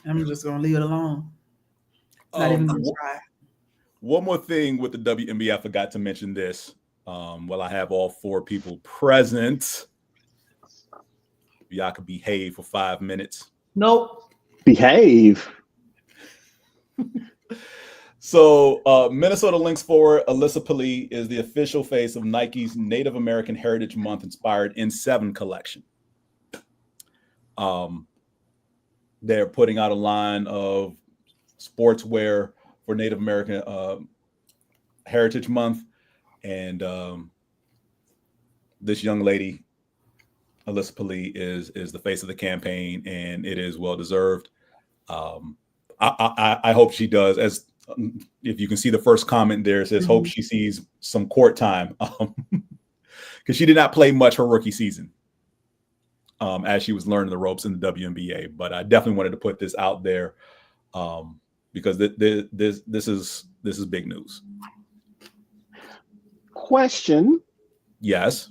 I'm just gonna leave it alone. Not even gonna try. One more thing with the WNBA, I forgot to mention this. Well, I have all 4 people present. Y'all could behave for 5 minutes. Nope. Behave. So Minnesota Lynx forward Alyssa Pili is the official face of Nike's Native American Heritage Month inspired N7 collection. They're putting out a line of sportswear for Native American Heritage Month. And this young lady, Alyssa Pili, is the face of the campaign, and it is well deserved. I hope she does. As if you can see the first comment there, it says, hope she sees some court time, because she did not play much her rookie season as she was learning the ropes in the WNBA. But I definitely wanted to put this out there because this is big news. Question. Yes.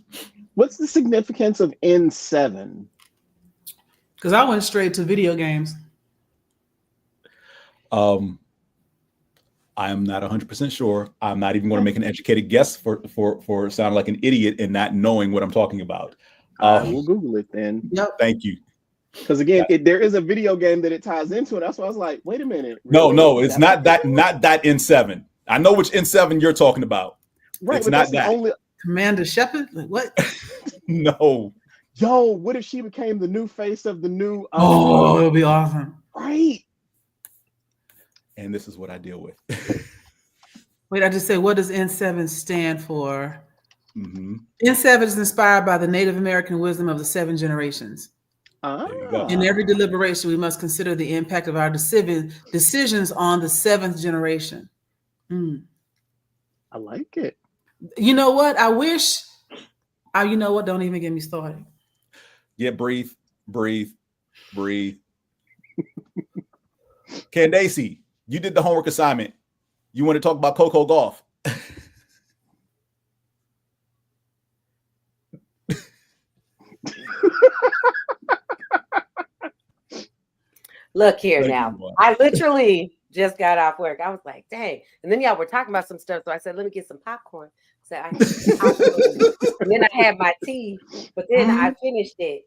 What's the significance of N7? Because I went straight to video games. I am not 100% sure. I'm not even going to make an educated guess for sounding like an idiot and not knowing what I'm talking about. We'll Google it then. Yep. Thank you. Because again, there is a video game that it ties into, and that's why I was like, wait a minute. Really? No, it's not that N7. I know which N7 you're talking about. Right, it's not that. Only... Commander Shepard? Like what? No. Yo, what if she became the new face of the new? Oh, it'll be awesome. Right. And this is what I deal with. Wait, I just said, what does N7 stand for? Mm-hmm. N7 is inspired by the Native American wisdom of the 7 generations. There you go. In every deliberation, we must consider the impact of our decisions on the 7th generation. I like it. You know what? I wish. You know what? Don't even get me started. Yeah, breathe. Candaysee, you did the homework assignment. You want to talk about Coco Golf? Look here now. I literally just got off work. I was like, dang. And then y'all were talking about some stuff. So I said, let me get some popcorn. So I had some popcorn. And then I had my tea, but then I finished it.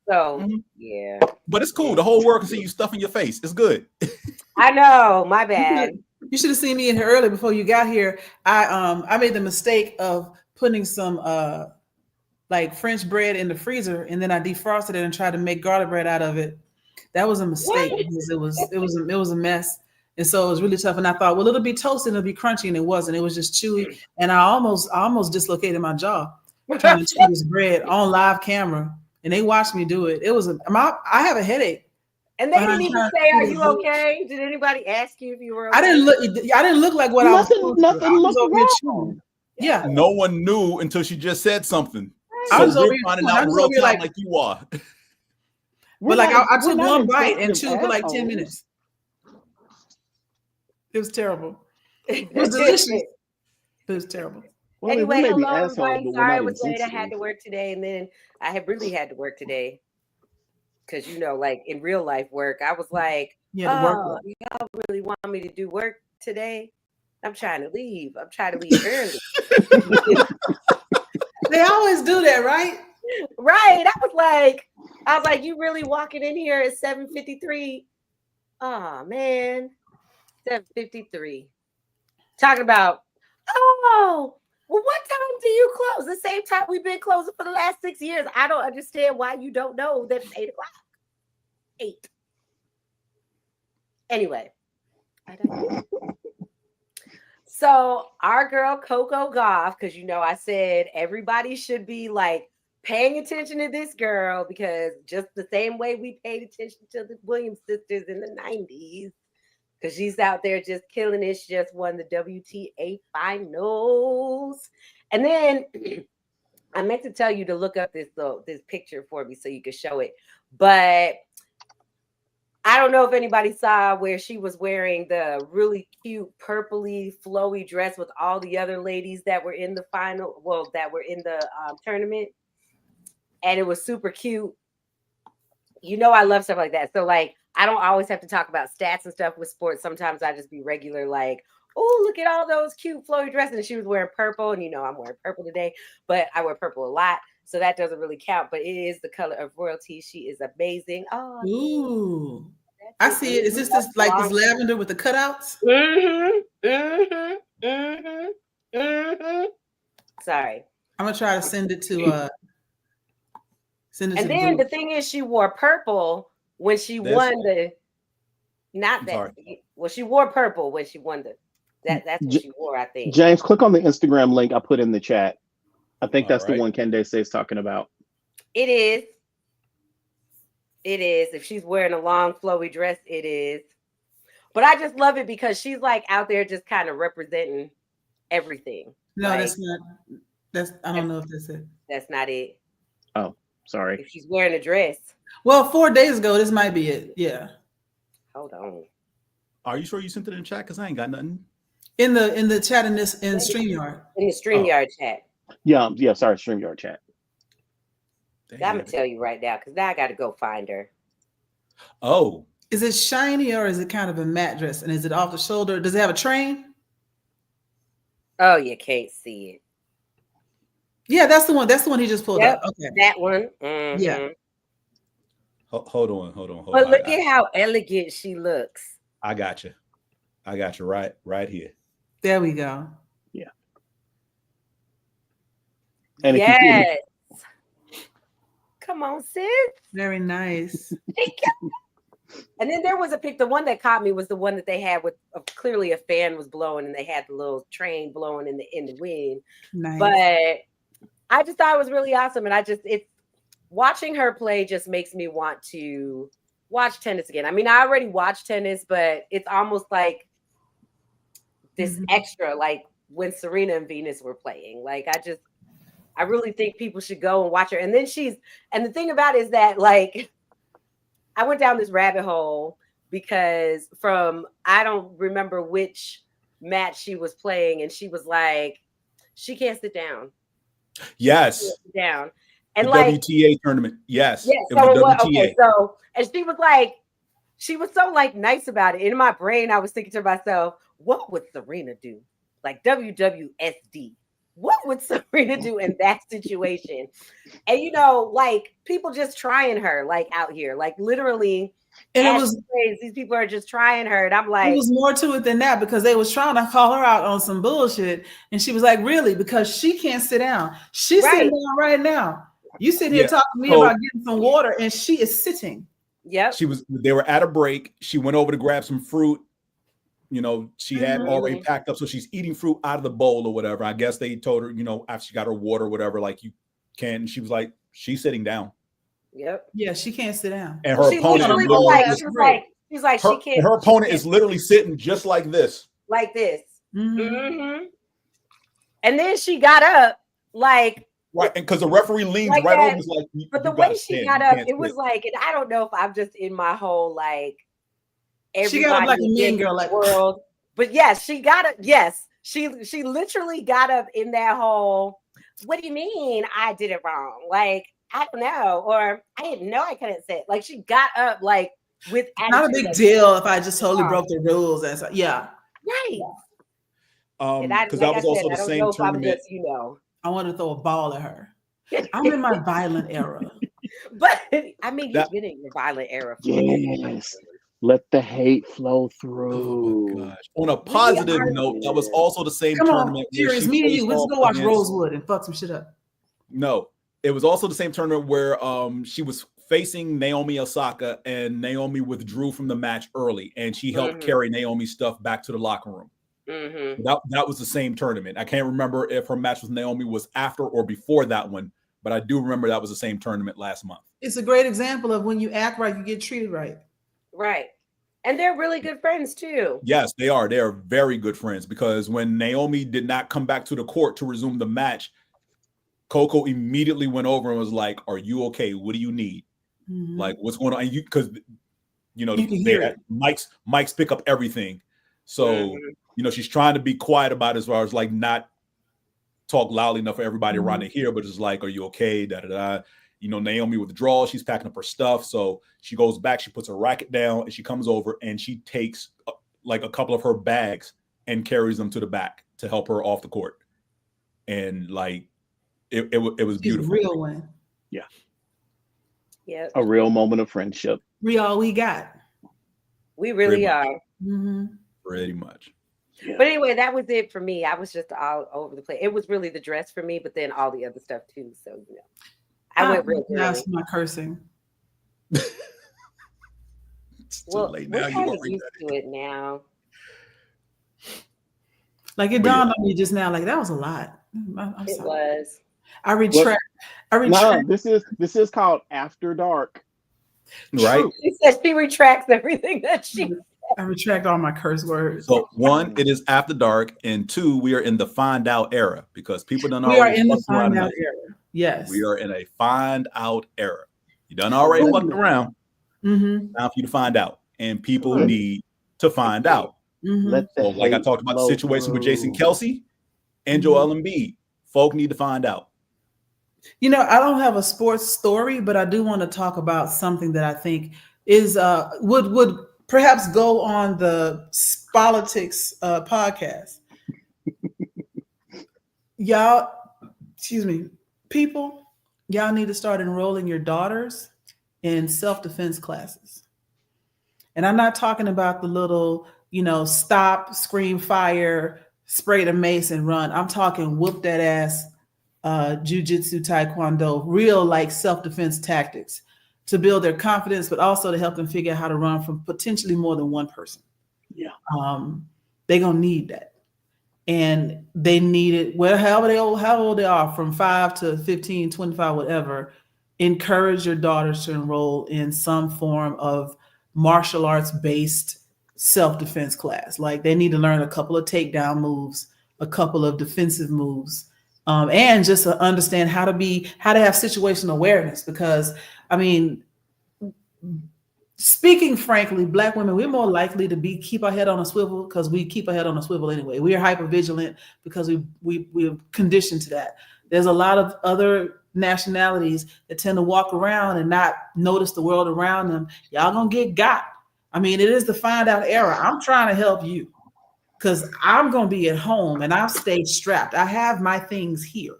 So yeah. But it's cool. The whole world can see you stuffing your face. It's good. I know, my bad. You should have seen me in here early before you got here. I made the mistake of putting some like French bread in the freezer, and then I defrosted it and tried to make garlic bread out of it. That was a mistake because it was a mess. And so it was really tough. And I thought, well, it'll be toasted, it'll be crunchy, and it wasn't. It was just chewy. And I almost dislocated my jaw trying to chew this bread on live camera. And they watched me do it. I have a headache. And they didn't even say, "Are you okay?" Did anybody ask you if you were okay? I didn't look like what nothing looked wrong. Yeah. No one knew until she just said something. I was over finding out real time like you are. But like I took one bite and chewed for like 10 minutes. It was terrible. It was delicious. It was terrible. Well, anyway, hello everybody. Sorry I was late. I had to work today, and then I had really had to work today. Because like in real life work, I was like, y'all really want me to do work today? I'm trying to leave. I'm trying to leave early. They always do that, right? Right. I was like, you really walking in here at 7:53? Oh man, 7:53. Talking about, well, what time do you close? The same time we've been closing for the last 6 years. I don't understand why you don't know that it's 8 o'clock. 8. Anyway, I don't know. So our girl Coco Gauff, because I said everybody should be like paying attention to this girl, because just the same way we paid attention to the Williams sisters in the 90s, because she's out there just killing it. She just won the WTA finals. And then I meant to tell you to look up this picture for me so you could show it. But I don't know if anybody saw where she was wearing the really cute purpley flowy dress with all the other ladies that were in the final, that were in the tournament. And it was super cute. I love stuff like that. So like, I don't always have to talk about stats and stuff with sports. Sometimes I just be regular, like, oh, look at all those cute flowy dresses. And she was wearing purple, and I'm wearing purple today, but I wear purple a lot. So that doesn't really count, but it is the color of royalty. She is amazing. Oh, ooh, I see it. Is this like this lavender with the cutouts? Sorry. I'm gonna try to send it to And then the thing is, she wore purple when she won the. Not that. Well, she wore purple when she won the. That's what she wore, I think. James, click on the Instagram link I put in the chat. I think that's the one Candaysee is talking about. It is. It is. If she's wearing a long flowy dress, it is. But I just love it because she's like out there just kind of representing everything. No, that's not. I don't know if that's it. That's not it. Oh, sorry. If she's wearing a dress. Well, 4 days ago, this might be it. Yeah. Hold on. Are you sure you sent it in the chat? Because I ain't got nothing. In the chat in StreamYard. In the StreamYard chat. Yeah, sorry, StreamYard chat. I'm gonna tell you right now, because now I gotta go find her. Oh. Is it shiny or is it kind of a matte dress? And is it off the shoulder? Does it have a train? Oh, you can't see it. Yeah, that's the one. That's the one he just pulled up. Okay. That one. Mm-hmm. Yeah. Hold on. But look at how elegant she looks. I got you right here. There we go. Yeah. And yes. Come on, sis. Very nice. And then there was a pic. The one that caught me was the one that they had with clearly a fan was blowing, and they had the little train blowing in the wind. Nice. But I just thought it was really awesome, and it's watching her play just makes me want to watch tennis again. I mean, I already watched tennis, but it's almost like this extra, like when Serena and Venus were playing. Like I really think people should go and watch her. And then and the thing about it is that, like, I went down this rabbit hole because I don't remember which match she was playing, and she was like, she can't sit down. Yes. Down. And the like WTA tournament. Yes. yeah, It was so the what? WTA. Okay, so and she was so like nice about it. In my brain, I was thinking to myself, what would Serena do? Like WWSD. What would Serena do in that situation? And you know, like people just trying her, like out here, like literally. And it was these people are just trying her, and I'm like, it was more to it than that because they was trying to call her out on some bullshit, and she was like, "Really?" Because she can't sit down. She's sitting down right now. You sit here talking to me about getting some water, and she is sitting. Yep. They were at a break. She went over to grab some fruit. You know, she had already packed up, so she's eating fruit out of the bowl or whatever. I guess they told her, you know, after she got her water or whatever, like you can. And she was like, she's sitting down. Yep. Yeah, she can't sit down. And her opponent her opponent is literally sitting just like this. Like this. And then she got up like right, and because the referee leans like right that, over, was like, but the way she got up, it was like, and I don't know if I'm just in my whole like she got up like a mean girl like world. But yes, she got up. Yes, she literally got up in that whole. What do you mean I did it wrong? Like I don't know, or I didn't know I couldn't sit. Like she got up like with attitude. Not a big deal if I just totally broke the rules and so, yeah. Right. Because that was also the same tournament. You know, I want to throw a ball at her. I'm in my violent era. But I mean, you've been in your violent era. Yes. Let the hate flow through. Oh gosh. On a positive note, that was also the same tournament. Serious, me and you. Let's go watch Rosewood and fuck some shit up. No, it was also the same tournament where she was facing Naomi Osaka, and Naomi withdrew from the match early, and she helped carry Naomi's stuff back to the locker room. That was the same tournament. I can't remember if her match with Naomi was after or before that one, but I do remember that was the same tournament last month. It's a great example of when you act right, you get treated right. Right. And they're really good friends too. Yes, they are. They are very good friends because when Naomi did not come back to the court to resume the match, Coco immediately went over and was like, "Are you okay? What do you need? Like, what's going on?" And you, because you know, mics pick up everything. So you know, she's trying to be quiet about it as far as like not talk loudly enough for everybody around to hear, but it's like, "Are you okay?" Da da da. You know, Naomi withdraws. She's packing up her stuff. So she goes back. She puts her racket down and she comes over and she takes like a couple of her bags and carries them to the back to help her off the court. And like, it was beautiful. It's a real one. Yeah. Yeah. A real moment of friendship. We all we got. We really are. Pretty much. Yeah. But anyway, that was it for me. I was just all over the place. It was really the dress for me, but then all the other stuff too. So, you know. I went real early. That's my cursing. It's too late now. We're kind of used to it now. Like it dawned on me just now. Like that was a lot. I'm it sorry. Was. I retract. No, this is called After Dark. Right. She said she retracts everything that she. I retract all my curse words. So 1, it is after dark, and 2, we are in the find out era because people don't know. We are in the find out era. Yes. We are in a find out era. You done already fucked around. Now for you to find out. And people need to find out. So like I talked about the situation with Jason Kelsey and Joel Embiid. Folk need to find out. You know, I don't have a sports story, but I do want to talk about something that I think is would perhaps go on the Politics podcast. Y'all, excuse me. People, y'all need to start enrolling your daughters in self-defense classes. And I'm not talking about the little, you know, stop, scream, fire, spray the mace and run. I'm talking whoop that ass, jujitsu, taekwondo, real like self-defense tactics to build their confidence, but also to help them figure out how to run from potentially more than one person. Yeah. They're going to need that. And they need it, well, how old they are, from 5 to 15, 25, whatever. Encourage your daughters to enroll in some form of martial arts based self-defense class. Like they need to learn a couple of takedown moves, a couple of defensive moves, and just to understand how to have situational awareness. Because I mean, speaking frankly, Black women, we're more likely to keep our head on a swivel because we keep our head on a swivel anyway. We are hyper vigilant because we're conditioned to that. There's a lot of other nationalities that tend to walk around and not notice the world around them, y'all gonna get got. I mean, it is the find out era. I'm trying to help you because I'm gonna be at home and I'll stay strapped. I have my things here.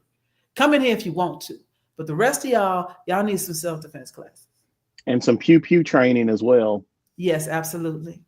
Come in here if you want to, but the rest of y'all need some self-defense classes and some pew pew training as well. Yes, absolutely.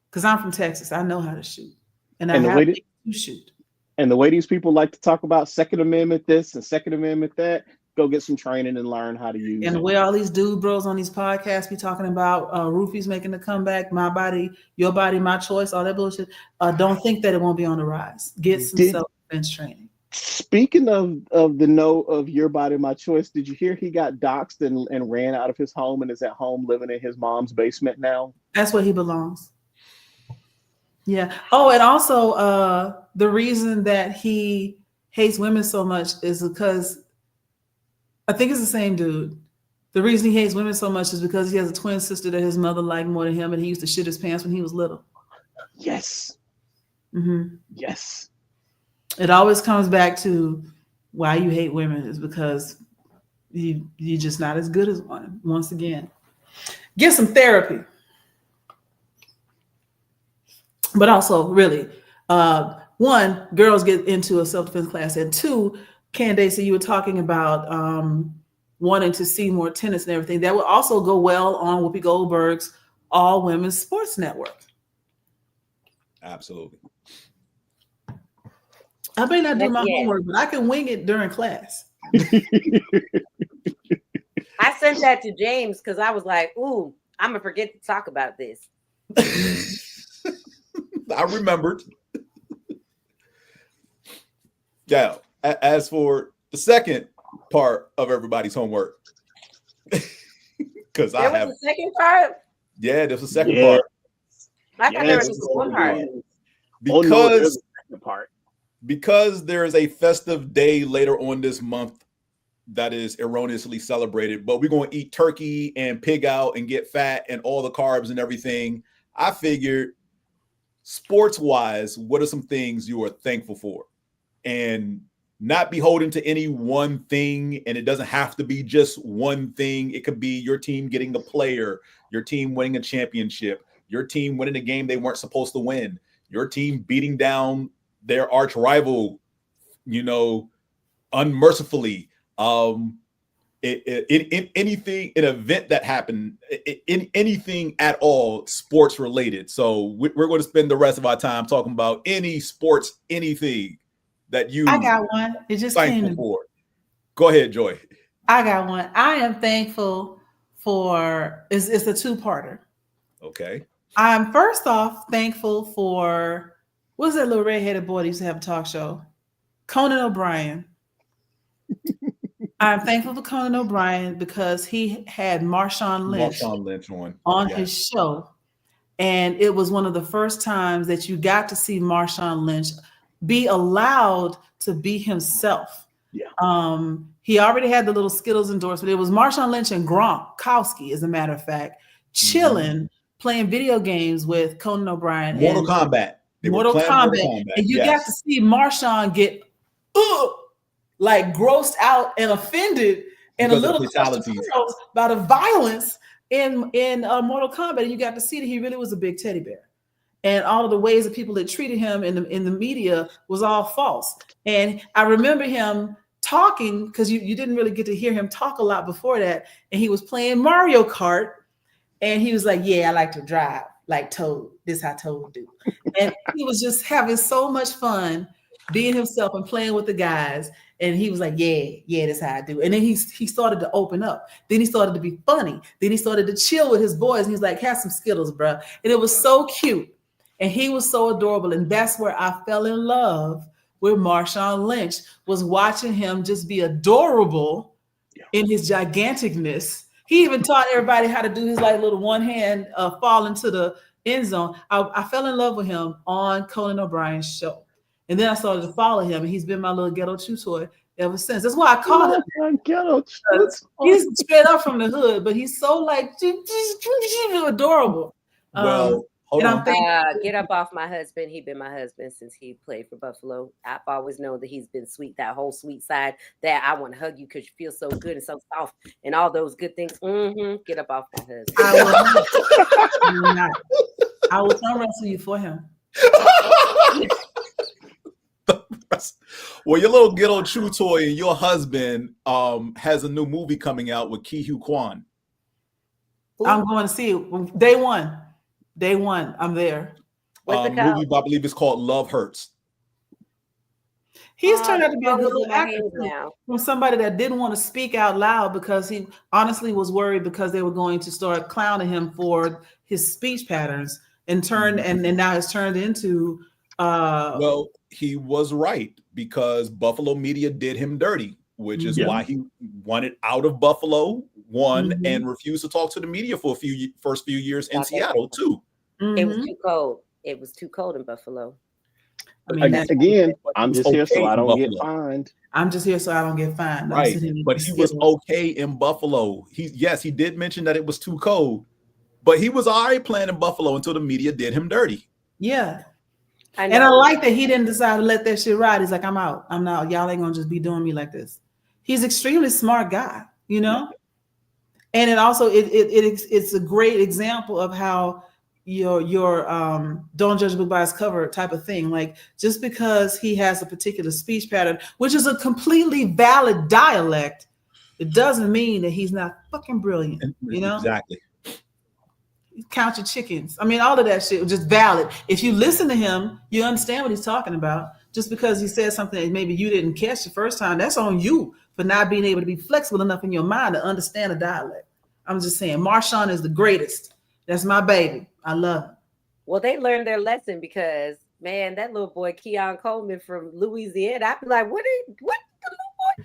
Because I'm from Texas, I know how to shoot, and I have to shoot. And the way these people like to talk about Second Amendment this and Second Amendment that, go get some training and learn how to use it. And the way all these dude bros on these podcasts be talking about roofies making the comeback, my body, your body, my choice, all that bullshit. Don't think that it won't be on the rise. Get some self-defense training. Speaking of the no of your body, my choice, did you hear he got doxxed and ran out of his home and is at home living in his mom's basement now? That's where he belongs. Yeah. Oh, and also the reason that he hates women so much is because I think it's the same dude. The reason he hates women so much is because he has a twin sister that his mother liked more than him, and he used to shit his pants when he was little. Yes. Mm-hmm. Yes. It always comes back to why you hate women is because you're just not as good as one. Once again, get some therapy. But also, really, one, girls get into a self-defense class, and two, Candaysee, you were talking about wanting to see more tennis and everything. That would also go well on Whoopi Goldberg's All Women's Sports Network. Absolutely. I may not do my homework, but I can wing it during class. I sent that to James because I was like, ooh, I'm going to forget to talk about this. I remembered. Yeah. As for the second part of everybody's homework, because I have the second part. Yeah, there's a second part. I thought there was just one part. Because there is a festive day later on this month that is erroneously celebrated, but we're going to eat turkey and pig out and get fat and all the carbs and everything. I figured, sports-wise, what are some things you are thankful for? And not beholden to any one thing, and it doesn't have to be just one thing. It could be your team getting the player, your team winning a championship, your team winning a game they weren't supposed to win, your team beating down their arch rival, unmercifully. Anything, an event that happened, anything at all sports related. So we're going to spend the rest of our time talking about any sports, anything that you. I got one. It just came to me. Go ahead, Joy. I got one. I am thankful for. It's a two-parter. Okay. I'm first off thankful for. What's that little redheaded boy that used to have a talk show? Conan O'Brien. I'm thankful for Conan O'Brien because he had Marshawn Lynch on his show. And it was one of the first times that you got to see Marshawn Lynch be allowed to be himself. Yeah. He already had the little Skittles endorsement. It was Marshawn Lynch and Gronkowski, as a matter of fact, chilling, playing video games with Conan O'Brien. Mortal Kombat. Mortal Kombat. And you got to see Marshawn get like grossed out and offended and because a little by the violence in Mortal Kombat. And you got to see that he really was a big teddy bear. And all of the ways that people that treated him in the media was all false. And I remember him talking, because you didn't really get to hear him talk a lot before that. And he was playing Mario Kart. And he was like, yeah, I like to drive like Toad. This is how Toad do. And he was just having so much fun being himself and playing with the guys. And he was like, yeah, that's how I do. And then he started to open up. Then he started to be funny. Then he started to chill with his boys. And he's like, have some Skittles, bro. And it was so cute. And he was so adorable. And that's where I fell in love with Marshawn Lynch, was watching him just be adorable in his giganticness. He even taught everybody how to do his like little one hand fall into the end zone. I fell in love with him on Conan O'Brien's show. And then I started to follow him, and he's been my little ghetto chew toy ever since. That's why I call him ghetto. He's straight up from the hood, but he's so like adorable. Well, Hold And on. I'm thinking, Get up off my husband. He's been my husband since he played for Buffalo. I've always known that he's been sweet, that whole sweet side that I want to hug you because you feel so good and so soft and all those good things. Get up off my husband. I will not. I will thumb wrestle you for him. Well, your little ghetto chew toy and your husband has a new movie coming out with Ki-Hugh Kwan. I'm going to see it. Day one. I'm there. What's it Movie, called? I believe it's called Love Hurts. He's turned out to be a good little my actor hands too. now. From somebody that didn't want to speak out loud because he honestly was worried because they were going to start clowning him for his speech patterns and now it's turned into Well, he was right because Buffalo media did him dirty, which is why he wanted out of Buffalo, and refused to talk to the media for first few years in Seattle too. It was too cold. It was too cold in Buffalo. I mean, Again, I'm just here so okay I don't Buffalo. get fined. I'm just here so I don't get fined. Right, but he was okay in Buffalo. He did mention that it was too cold, but he was already playing in Buffalo until the media did him dirty. Yeah. And I like that he didn't decide to let that shit ride. He's like, I'm out. Y'all ain't gonna just be doing me like this. He's extremely smart guy, you know? And it also it's a great example of how your don't judge a book by its cover type of thing. Like just because he has a particular speech pattern, which is a completely valid dialect, it doesn't mean that he's not fucking brilliant. You know? Exactly. Count your chickens. I mean, all of that shit was just valid. If you listen to him, you understand what he's talking about. Just because he said something that maybe you didn't catch the first time, that's on you for not being able to be flexible enough in your mind to understand a dialect. I'm just saying, Marshawn is the greatest. That's my baby. I love him. Well, they learned their lesson because, man, that little boy, Keon Coleman from Louisiana, I'd be like, what the little boy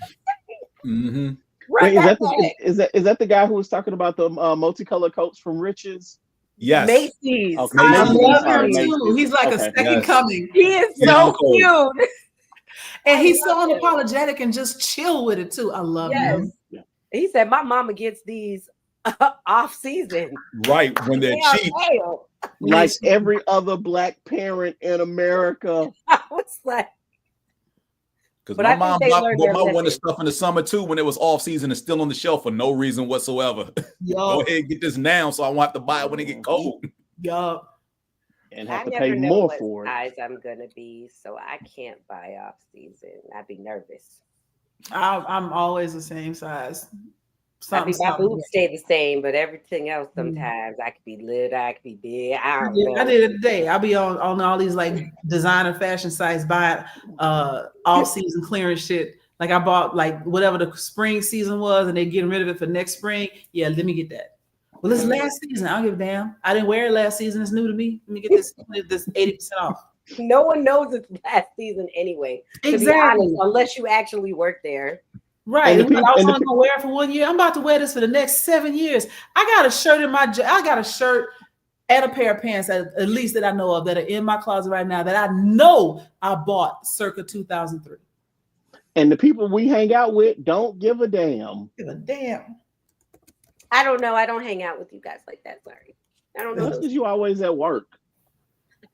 saying? Wait, is that the guy who was talking about the multicolored coats from Riches? Yes. Macy's. Okay. I Macy's. love him Macy's. too. He's like a second coming. He is so cute. And he's so unapologetic and just chill with it too. I love him. Yeah. He said, my mama gets these off season. Right, when they're cheap. Like every other black parent in America. I was like, because my mom bought my winter stuff in the summer too when it was off season and still on the shelf for no reason whatsoever. Go ahead and get this now so I won't have to buy it when it get cold. Yup. And have to pay more for it. Size I'm gonna be, so I can't buy off season. I'd be nervous. I'm always the same size. My boobs stay the same, but everything else sometimes I could be little, I could be big. I don't know. I did it today. I'll be on all these like designer fashion sites buying off season clearance shit. Like I bought like whatever the spring season was, and they're getting rid of it for next spring. Yeah, let me get that. Well, this last season, I don't give a damn. I didn't wear it last season. It's new to me. Let me get this 80% off. No one knows it's last season anyway. Exactly. To be honest, unless you actually work there. Right. I was only gonna wear it for 1 year. I'm about to wear this for the next 7 years. I got a shirt and a pair of pants at least that I know of that are in my closet right now that I know I bought circa 2003. And the people we hang out with don't give a damn. Give a damn. I don't know. I don't hang out with you guys like that. Sorry. I don't know. That's because you always at work.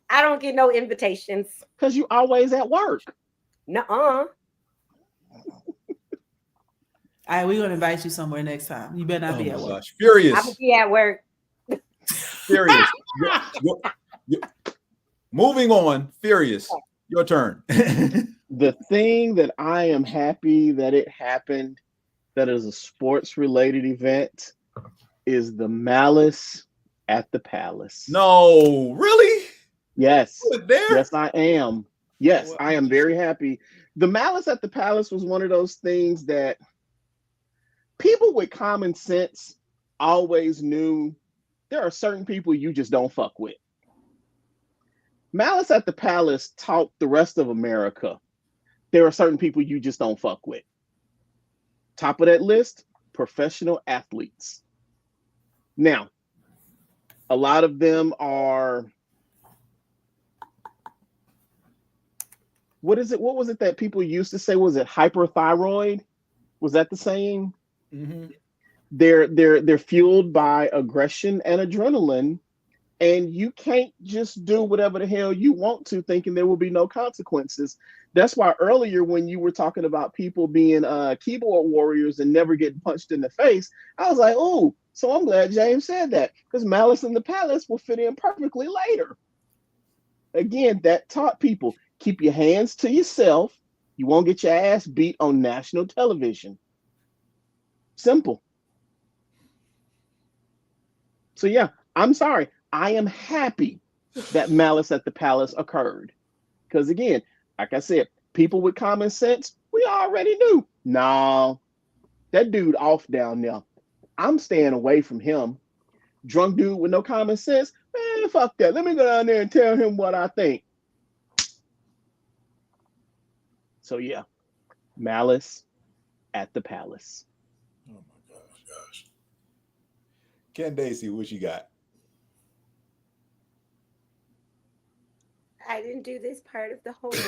I don't get no invitations. Because you always at work. Nuh-uh. All right, we're going to invite you somewhere next time. You better not be at work. Gosh. Furious. I'm going to be at work. Furious. Moving on. Furious. Your turn. The thing that I am happy that it happened, that is a sports-related event, is the Malice at the Palace. No, really? Yes. There? Yes, I am. Yes, I am very happy. The Malice at the Palace was one of those things that people with common sense always knew there are certain people you just don't fuck with. Malice at the Palace taught the rest of America there are certain people you just don't fuck with. Top of that list, professional athletes. Now, a lot of them are, what was it that people used to say? Was it hyperthyroid? Was that the saying? Mm-hmm. They're fueled by aggression and adrenaline, And you can't just do whatever the hell you want to thinking there will be no consequences. That's why earlier when you were talking about people being keyboard warriors and never getting punched in the face, I was like, oh, so I'm glad James said that, because Malice in the Palace will fit in perfectly later. Again, that taught people, keep your hands to yourself. You won't get your ass beat on national television. Simple. So yeah, I'm sorry. I am happy that Malice at the Palace occurred. Because again, like I said, people with common sense, we already knew. No, that dude off down there. I'm staying away from him. Drunk dude with no common sense, man, fuck that. Let me go down there and tell him what I think. So yeah, Malice at the Palace. Oh my gosh. Candaysee, what you got? I didn't do this part of the homework.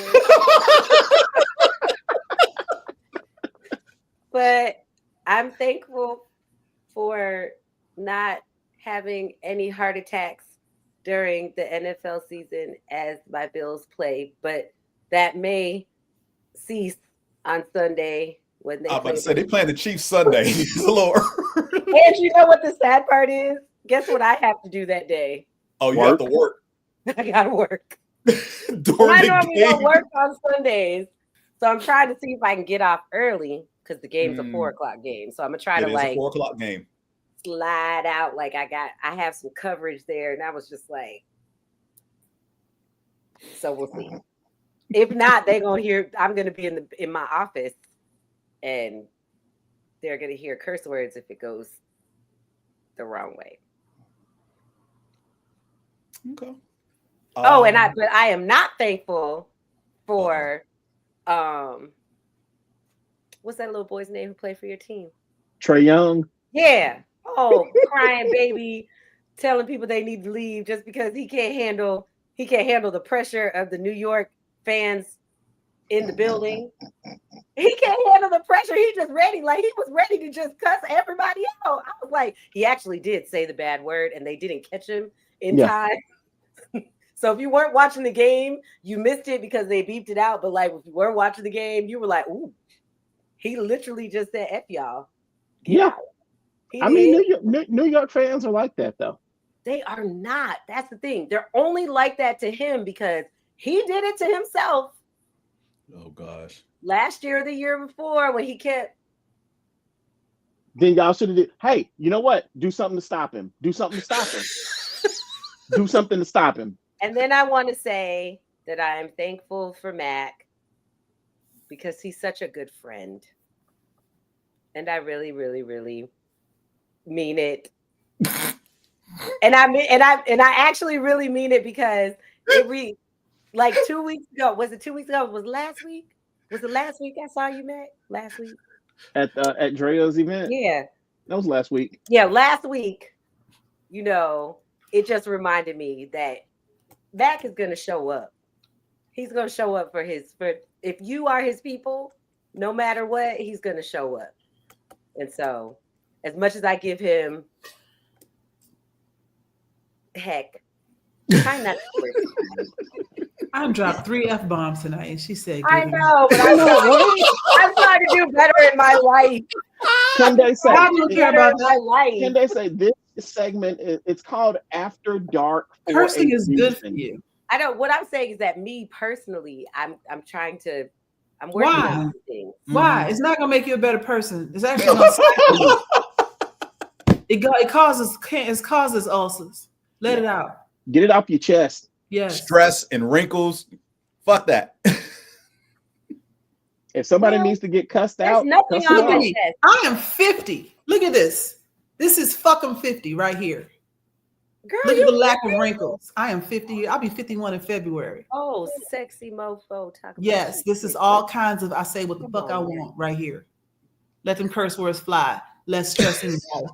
But I'm thankful for not having any heart attacks during the NFL season as my Bills play, but that may cease on Sunday when they I was about to say they playing the Chiefs Sunday. Lord. And you know what the sad part is? Guess what I have to do that day? Oh, you have to work. I gotta work. During I the normally game. don't work on Sundays, so I'm trying to see if I can get off early because the game's a 4:00 game. So I'm gonna try to a 4:00 game. Slide out like I have some coverage there, and I was just like, so we'll see. If not, they're gonna hear. I'm gonna be in my office, and they're gonna hear curse words if it goes the wrong way. Okay. But I am not thankful for what's that little boy's name who played for your team? Trae Young. Yeah. Oh, crying baby, telling people they need to leave just because he can't handle the pressure of the New York fans in the building. He can't handle the pressure. He was ready to just cuss everybody out. I was like, he actually did say the bad word and they didn't catch him in time. So if you weren't watching the game, you missed it because they beeped it out. But like if you were watching the game, you were like, ooh, he literally just said F y'all. Get out. I mean, New York fans are like that though. They are not. That's the thing. They're only like that to him because he did it to himself. Oh gosh. Last year or the year before when he kept. Then y'all should have did. Hey, you know what? Do something to stop him. Do something to stop him. Do something to stop him. And then I want to say that I am thankful for Mac because he's such a good friend. And I really, really, really mean it. And I actually really mean it because like 2 weeks ago, was it 2 weeks ago? Was last week? Was it last week I saw you, Mac? Last week? At Drea's event? Yeah. That was last week. Yeah, last week, it just reminded me that Mac is going to show up. He's going to show up for if you are his people, no matter what, he's going to show up. And so, as much as I give him heck, try not to. I dropped 3 F-bombs tonight, and she said, I know, but I'm trying to do better in my life. Can they say this segment it's called After Dark? Cursing is good for you. I know what I'm saying is that me personally, I'm working on things. Why? It's not gonna make you a better person. It's actually gonna it causes ulcers. Let it out. Get it off your chest. Yes. Stress and wrinkles. Fuck that. If somebody needs to get cussed out, nothing on my chest. I am 50. Look at this. This is fucking 50 right here. Girl, look at the lack of wrinkles. I am 50. I'll be 51 in February. Oh, sexy mofo. Yes, this is all kinds of I say what the fuck I want right here. Let them curse words fly. Less stress anymore.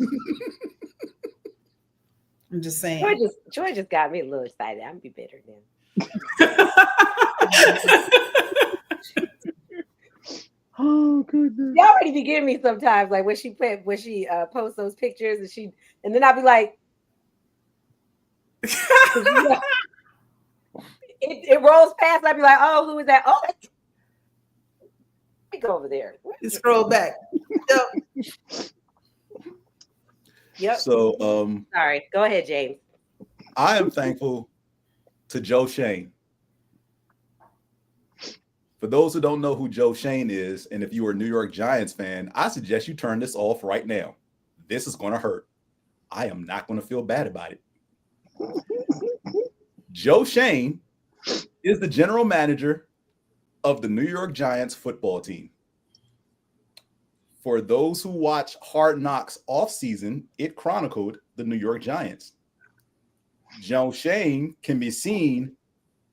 I'm just saying. Joy just got me a little excited. I'm gonna be bitter now. Oh goodness! She already be giving me sometimes, like when she posts those pictures, and then I'll be like, It rolls past. I'd be like, oh, who is that? Oh, let me go over there. You scroll back. Yep. So Sorry. Go ahead, James. I am thankful to Joe Shane. For those who don't know who Joe Shane is, and if you are a New York Giants fan, I suggest you turn this off right now. This is going to hurt. I am not going to feel bad about it. Joe Shane is the general manager of the New York Giants football team. For those who watch Hard Knocks offseason, it chronicled the New York Giants. Joe Shane can be seen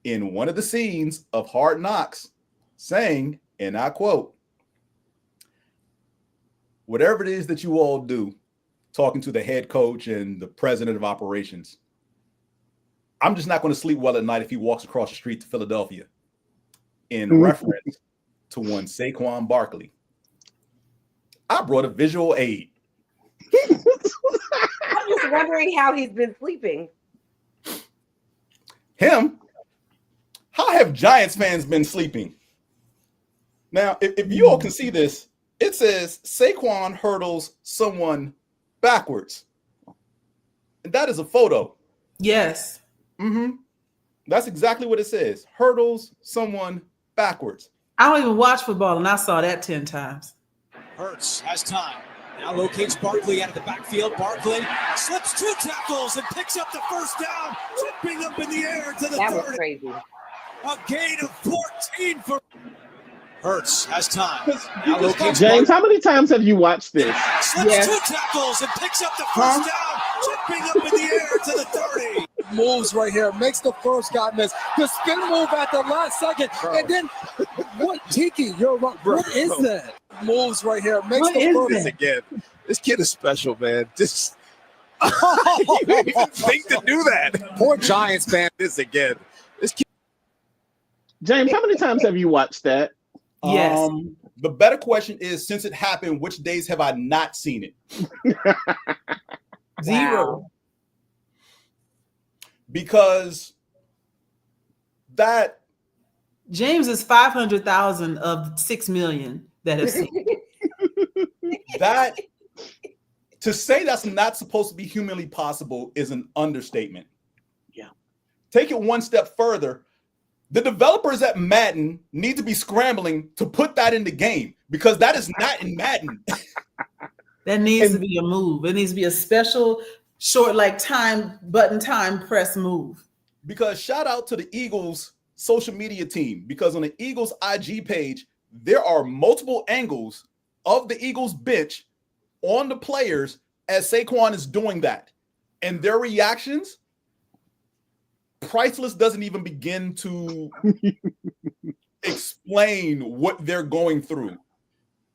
in one of the scenes of Hard Knocks saying, and I quote, "Whatever it is that you all do," talking to the head coach and the president of operations, "I'm just not going to sleep well at night if he walks across the street to Philadelphia," in reference to one Saquon Barkley. I brought a visual aid. I'm just wondering how he's been sleeping. Him? How have Giants fans been sleeping? Now, if you all can see this, it says Saquon hurdles someone backwards. And that is a photo. Yes. Mm-hmm. That's exactly what it says. Hurdles someone backwards. I don't even watch football, and I saw that 10 times. Hurts has time. Now locates Barkley out of the backfield. Barkley slips 2 tackles and picks up the first down, jumping up in the air to the That was 30. crazy. A gain of 14 for Hurts has time. Now locates James, how many times have you watched this? slips 2 tackles and picks up the first down, jumping up in the air to the 30. Moves right here, makes the first guy miss. The spin move at the last second, and then what? Tiki, you're wrong. What is that? Moves right here, makes What the is first that? Again, this kid is special, man. Just you didn't even think to do that. Poor Giants fan. This again. This kid. James, how many times have you watched that? Yes. The better question is, since it happened, which days have I not seen it? 0. Wow. Because that James is 500,000 of 6 million that have seen it. that to say that's not supposed to be humanly possible is an understatement. Yeah. Take it one step further. The developers at Madden need to be scrambling to put that in the game, because that is not in Madden. That needs to be a move. It needs to be a special short, like time press move. Because shout out to the Eagles social media team, because on the Eagles IG page, there are multiple angles of the Eagles bench on the players as Saquon is doing that. And their reactions, Priceless doesn't even begin to explain what they're going through.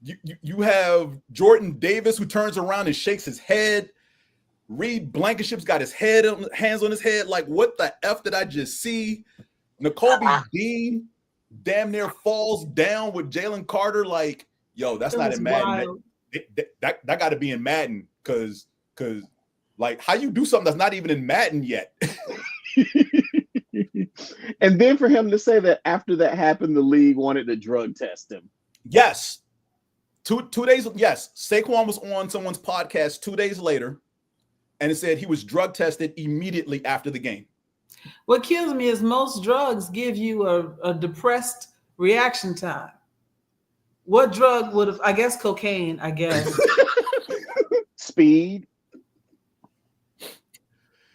You have Jordan Davis, who turns around and shakes his head. Reed Blankenship's got his hands on his head, like, what the F did I just see? N'Kobe Dean damn near falls down with Jalen Carter, like, yo, that's not in Madden. That got to be in Madden, because like, how you do something that's not even in Madden yet? And then for him to say that after that happened, the league wanted to drug test him. Yes. Two days, yes. Saquon was on someone's podcast 2 days later, and it said he was drug tested immediately after the game. What kills me is most drugs give you a depressed reaction time. What drug would have, I guess cocaine, I guess. Speed.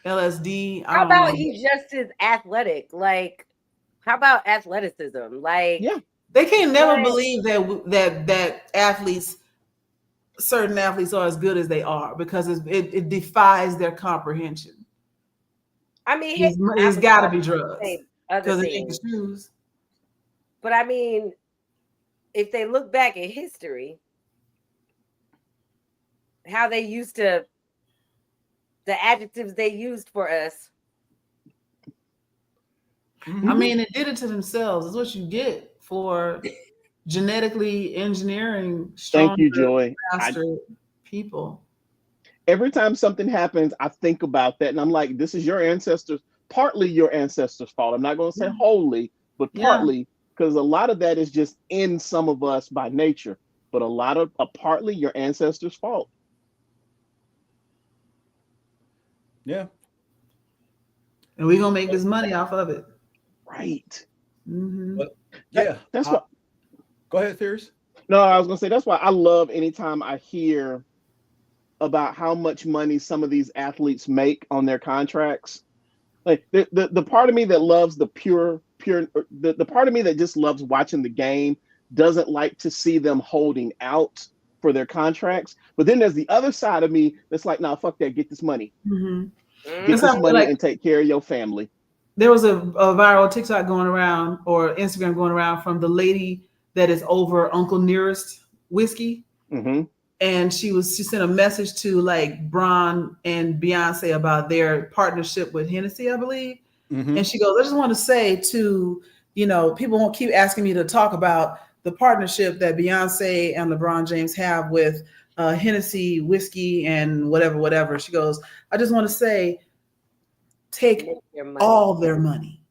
LSD. I How don't about know. he's just as athletic? Like, how about athleticism? Like, Yeah. They can never Right. believe that athletes, certain athletes are as good as they are, because it defies their comprehension. I mean, It's got to be drugs, other because it ain't things. the shoes. But I mean, if they look back at history, how they used to, the adjectives they used for us. I mean, it did it to themselves. It's what you get for genetically engineering Thank you, stronger, Joy. faster people. every time something happens, I think about that, and I'm like, this is your ancestors, partly your ancestors' fault. I'm not going to say wholly, but partly, because a lot of that is just in some of us by nature, but partly your ancestors' fault. Yeah. And we're gonna make this money off of it. Right. Mm-hmm. But yeah. That's what. Go ahead, Fierce. No, I was gonna say that's why I love anytime I hear about how much money some of these athletes make on their contracts. Like the part of me that loves the part of me that just loves watching the game doesn't like to see them holding out for their contracts. But then there's the other side of me that's like, nah, fuck that, get this money. Mm-hmm. Get this money and take care of your family. There was a viral TikTok going around or Instagram going around from the lady that is over Uncle Nearest whiskey. Mm-hmm. And she sent a message to like Bron and Beyonce about their partnership with Hennessy, I believe. Mm-hmm. And she goes, I just want to say to, people won't keep asking me to talk about the partnership that Beyonce and LeBron James have with Hennessy whiskey and whatever. She goes, I just want to say, take all their money.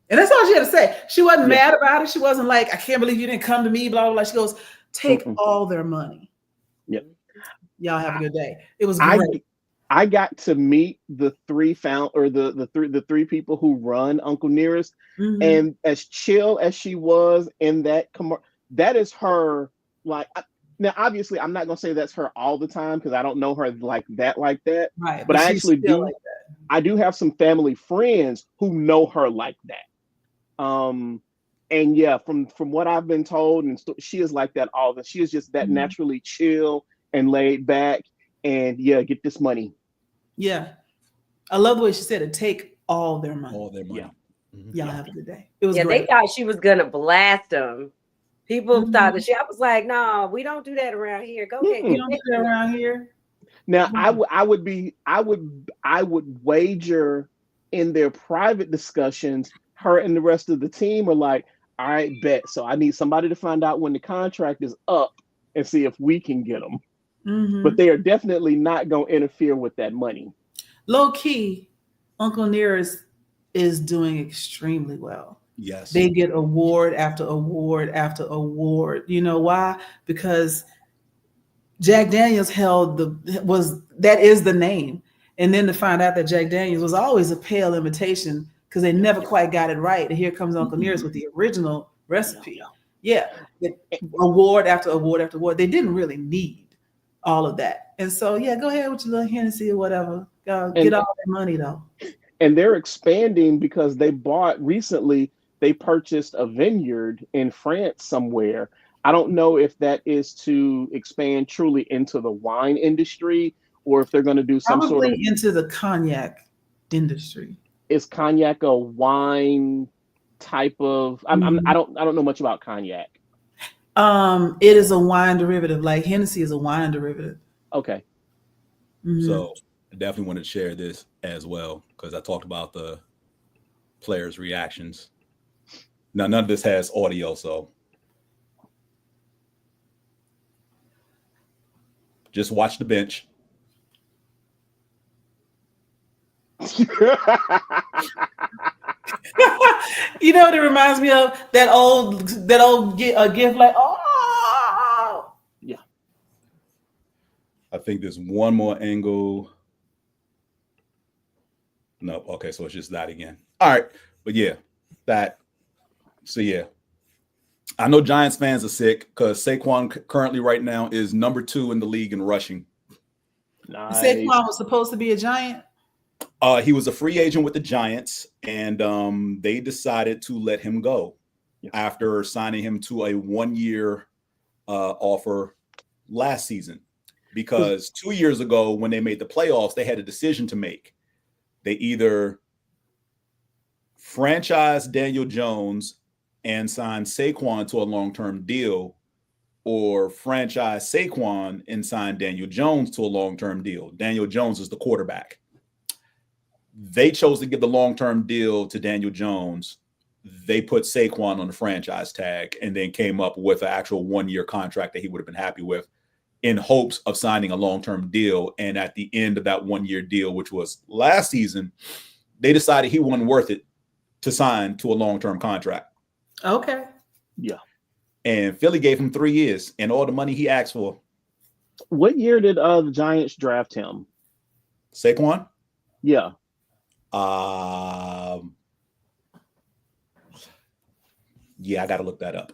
And that's all she had to say. She wasn't mad about it. She wasn't like, I can't believe you didn't come to me, blah, blah, blah. She goes, take all their money. Yep. Y'all have a good day. It was great. I got to meet the three the three people who run Uncle Nearest. Mm-hmm. And as chill as she was in that that is her, like, now obviously I'm not gonna say that's her all the time because I don't know her like that. Right. But I actually do like that. I do have some family friends who know her like that. And yeah, from what I've been told, and she is like that all the. She is just that naturally chill and laid back, and get this money. Yeah, I love the way she said it. Take all their money. All their money. Yeah. Mm-hmm. Y'all have a good day. It was great. They thought she was gonna blast them. People thought that I was like, no, we don't do that around here. Go ahead. We don't do that around here. Now I would wager in their private discussions, her and the rest of the team are like, all right, bet. So I need somebody to find out when the contract is up and see if we can get them. Mm-hmm. But they are definitely not going to interfere with that money. Low key, Uncle Nearest is doing extremely well. Yes. They get award after award after award. You know why? Because Jack Daniels that is the name. And then to find out that Jack Daniels was always a pale imitation because they never quite got it right. And here comes Uncle Nearest with the original recipe. Yeah. Award after award after award. They didn't really need all of that. And so, go ahead with your little Hennessy or whatever. Get all that money, though. And they're expanding because they purchased a vineyard in France somewhere. I don't know if that is to expand truly into the wine industry or if they're going to do some sort of into the cognac industry. Is cognac a wine type of? I don't know much about cognac. It is a wine derivative, like Hennessy is a wine derivative. Okay. Mm-hmm. So I definitely want to share this as well because I talked about the players' reactions. Now none of this has audio, so just watch the bench. You know what it reminds me of? That old gift, like, oh yeah. I think there's one more angle. No, okay, so it's just that again. All right, but I know Giants fans are sick because Saquon currently right now is number 2 in the league in rushing. Nice. Saquon was supposed to be a Giant. He was a free agent with the Giants, and they decided to let him go after signing him to a 1-year offer last season. Because 2 years ago, when they made the playoffs, they had a decision to make. They either franchise Daniel Jones and sign Saquon to a long-term deal, or franchise Saquon and sign Daniel Jones to a long-term deal. Daniel Jones is the quarterback. They chose to give the long-term deal to Daniel Jones. They put Saquon on the franchise tag and then came up with an actual 1-year contract that he would have been happy with. in hopes of signing a long-term deal. And at the end of that 1-year deal, which was last season, they decided he wasn't worth it to sign to a long-term contract. Okay. Yeah. And Philly gave him 3 years and all the money he asked for. What year did the Giants draft him? Saquon? Yeah. Yeah, I got to look that up.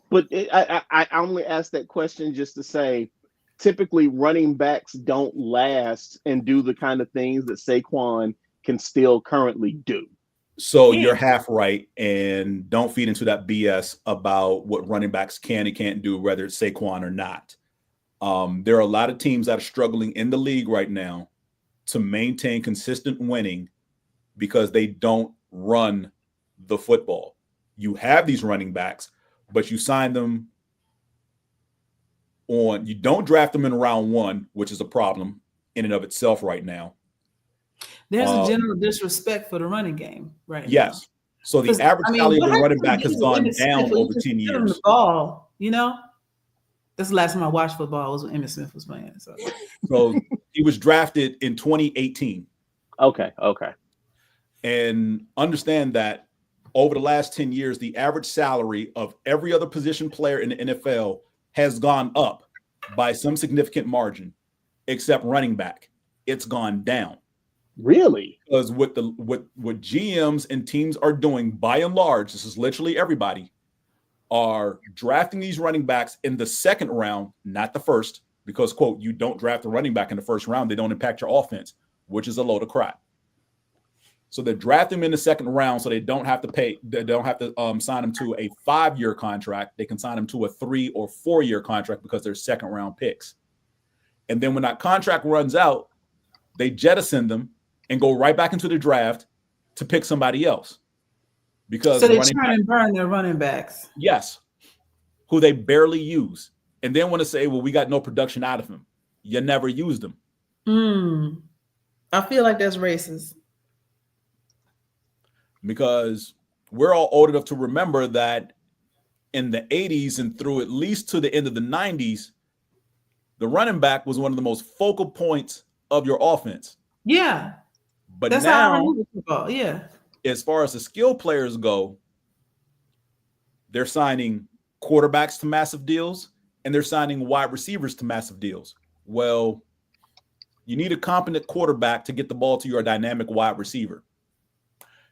But I only asked that question just to say, typically running backs don't last and do the kind of things that Saquon can still currently do. So you're half right, and don't feed into that BS about what running backs can and can't do, whether it's Saquon or not. There are a lot of teams that are struggling in the league right now to maintain consistent winning because they don't run the football. You have these running backs, but you sign them you don't draft them in round 1, which is a problem in and of itself right now. There's a general disrespect for the running game right now. Yes. So the average salary of a running back has gone down over 10 years. The ball, you know? That's the last time I watched football was when Emmitt Smith was playing. So he was drafted in 2018. Okay. And understand that over the last 10 years, the average salary of every other position player in the NFL has gone up by some significant margin, except running back. It's gone down. Really? Because what GMs and teams are doing, by and large, this is literally everybody, are drafting these running backs in the second round, not the first, because, quote, you don't draft a running back in the first round. They don't impact your offense, which is a load of crap. So they draft them in the second round so they don't have to sign them to a 5-year contract. They can sign them to a 3 or 4-year contract because they're second round picks. And then when that contract runs out, they jettison them and go right back into the draft to pick somebody else. Because so they try and burn their running backs. Yes. Who they barely use. And then want to say, well, we got no production out of him. You never used him. I feel like that's racist. Because we're all old enough to remember that in the 80s and through at least to the end of the 90s, the running back was one of the most focal points of your offense. Yeah. But that's now, how I remember football. Yeah. As far as the skill players go, they're signing quarterbacks to massive deals and they're signing wide receivers to massive deals. Well, you need a competent quarterback to get the ball to your dynamic wide receiver.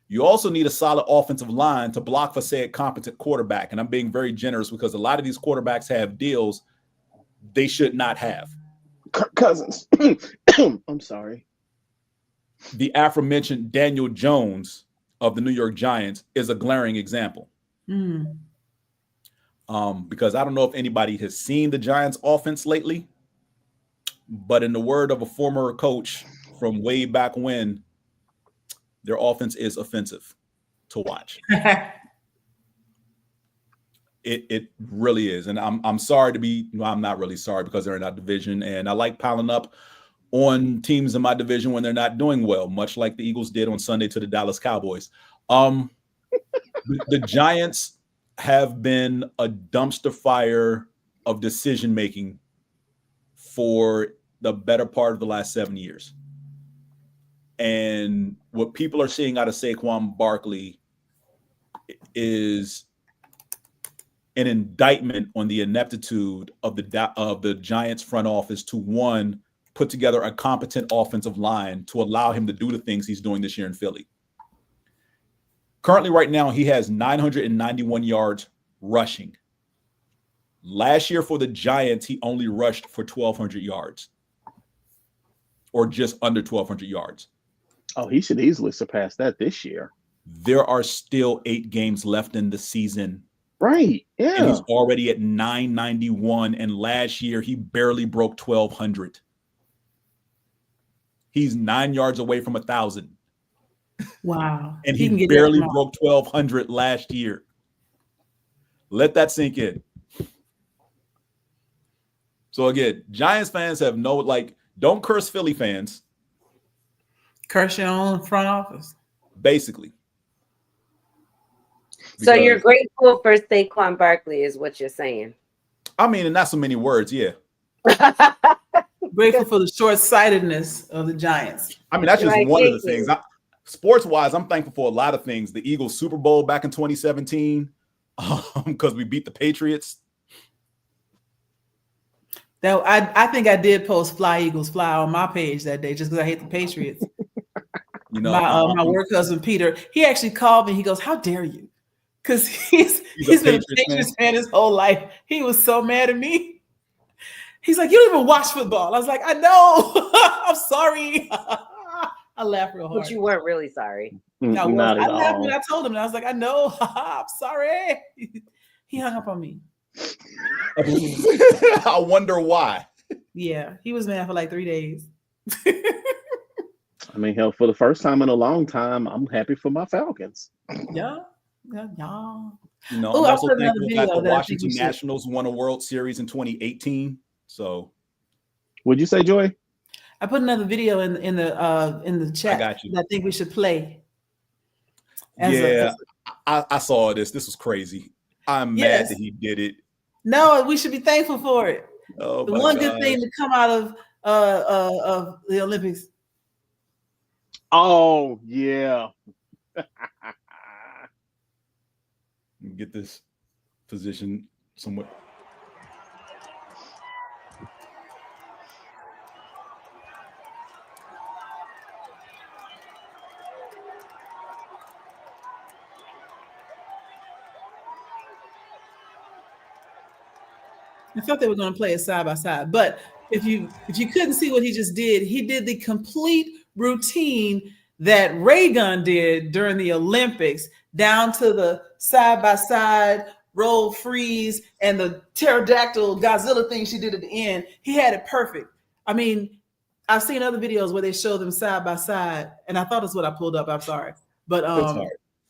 You also need a solid offensive line to block for said competent quarterback. And I'm being very generous because a lot of these quarterbacks have deals they should not have. Kirk Cousins. I'm sorry. The aforementioned Daniel Jones of the New York Giants is a glaring example. Because I don't know if anybody has seen the Giants offense lately, but in the word of a former coach from way back when, their offense is offensive to watch. It really is. And I'm sorry to be, well, I'm not really sorry because they're in our division. And I like piling up on teams in my division when they're not doing well, much like the Eagles did on Sunday to the Dallas Cowboys. The Giants have been a dumpster fire of decision-making for the better part of the last 7 years. And what people are seeing out of Saquon Barkley is an indictment on the ineptitude of the Giants front office to, one, put together a competent offensive line to allow him to do the things he's doing this year in Philly. Currently, right now, he has 991 yards rushing. Last year for the Giants, he only rushed for 1,200 yards, or just under 1,200 yards. Oh, he should easily surpass that this year. There are still 8 games left in the season. Right. Yeah. And he's already at 991. And last year, he barely broke 1,200. He's 9 yards away from 1,000. Wow. And he barely broke 1,200 last year. Let that sink in. So again, Giants fans have don't curse Philly fans. Curse your own front office. Basically. So you're grateful for Saquon Barkley is what you're saying. I mean, and not so many words, yeah. Grateful for the short-sightedness of the Giants. I mean, that's just Right, one of the Jenkins. things. Sports-wise, I'm thankful for a lot of things. The Eagles Super Bowl back in 2017, because we beat the Patriots. That I think I did post "Fly Eagles Fly" on my page that day just because I hate the Patriots. You know, my work husband Peter, he actually called me. He goes, "How dare you?" Because he's been a Patriots fan his whole life. He was so mad at me. He's like, "You don't even watch football." I was like, "I know." I'm sorry. I laughed real hard. But you weren't really sorry. I Not at laughed all. when I told him, and I was like, "I know." I'm sorry. He hung up on me. I wonder why. Yeah, he was mad for like 3 days. I mean, hell, for the first time in a long time, I'm happy for my Falcons. Yeah. You know, Ooh, I'm I also put another thankful video that the that I think Washington we should- Nationals won a World Series in 2018. So, Would you say, Joy? I put another video in the chat. I got you. That I think we should play. I saw this. This was crazy. I'm mad that he did it. No, we should be thankful for it. Oh, The my one God. good thing to come out of the Olympics. Oh, yeah. Get this position somewhere. I thought they were going to play it side by side, but if you couldn't see what he just did, he did the complete routine that Ray Gun did during the Olympics, down to the side by side roll freeze and the pterodactyl Godzilla thing she did at the end. He had it perfect. I mean, I've seen other videos where they show them side by side, and I thought that's what I pulled up. I'm sorry, but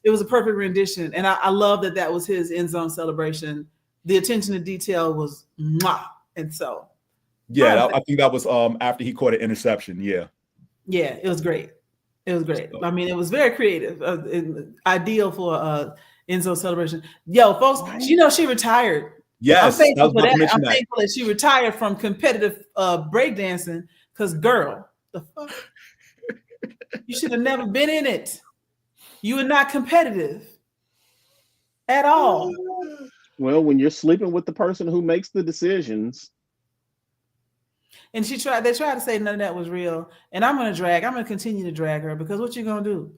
it was a perfect rendition, and I love that was his end zone celebration. The attention to detail was mwah. And so I think that was after he caught an interception. Yeah, it was great. It was great. I mean, it was very creative, ideal for end zone celebration. Yo, folks, you know she retired. Yes, I'm thankful for that. I'm thankful that she retired from competitive breakdancing, because girl, the fuck, you should have never been in it. You were not competitive at all. Well, when you're sleeping with the person who makes the decisions. And they tried to say none of that was real. And I'm going to continue to drag her, because what you going to do?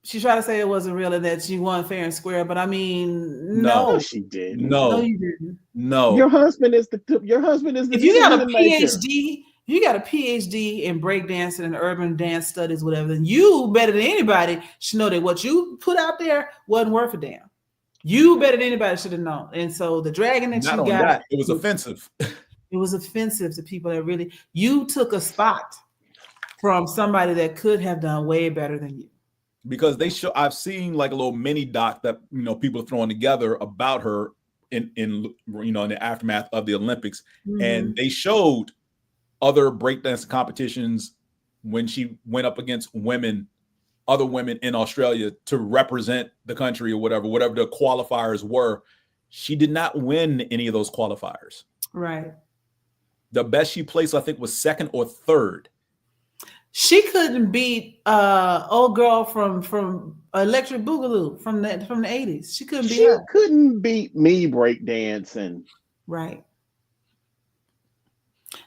She tried to say it wasn't real and that she won fair and square, but I mean, no, she did. No, you didn't. No. Your husband is the If you got a PhD, you got a PhD in breakdancing and urban dance studies, whatever, then you better than anybody should know that what you put out there wasn't worth a damn. You better than anybody should have known. And so the dragging that Not you got, that, it was offensive. It was offensive to people that really, you took a spot from somebody that could have done way better than you. Because I've seen like a little mini doc that people are throwing together about her in the aftermath of the Olympics, and they showed other breakdance competitions when she went up against other women in Australia to represent the country or whatever the qualifiers were. She did not win any of those qualifiers. Right. The best she placed, I think, was second or third. She couldn't beat old girl from Electric Boogaloo from the 80s. She couldn't beat her. Couldn't beat me breakdancing. Right.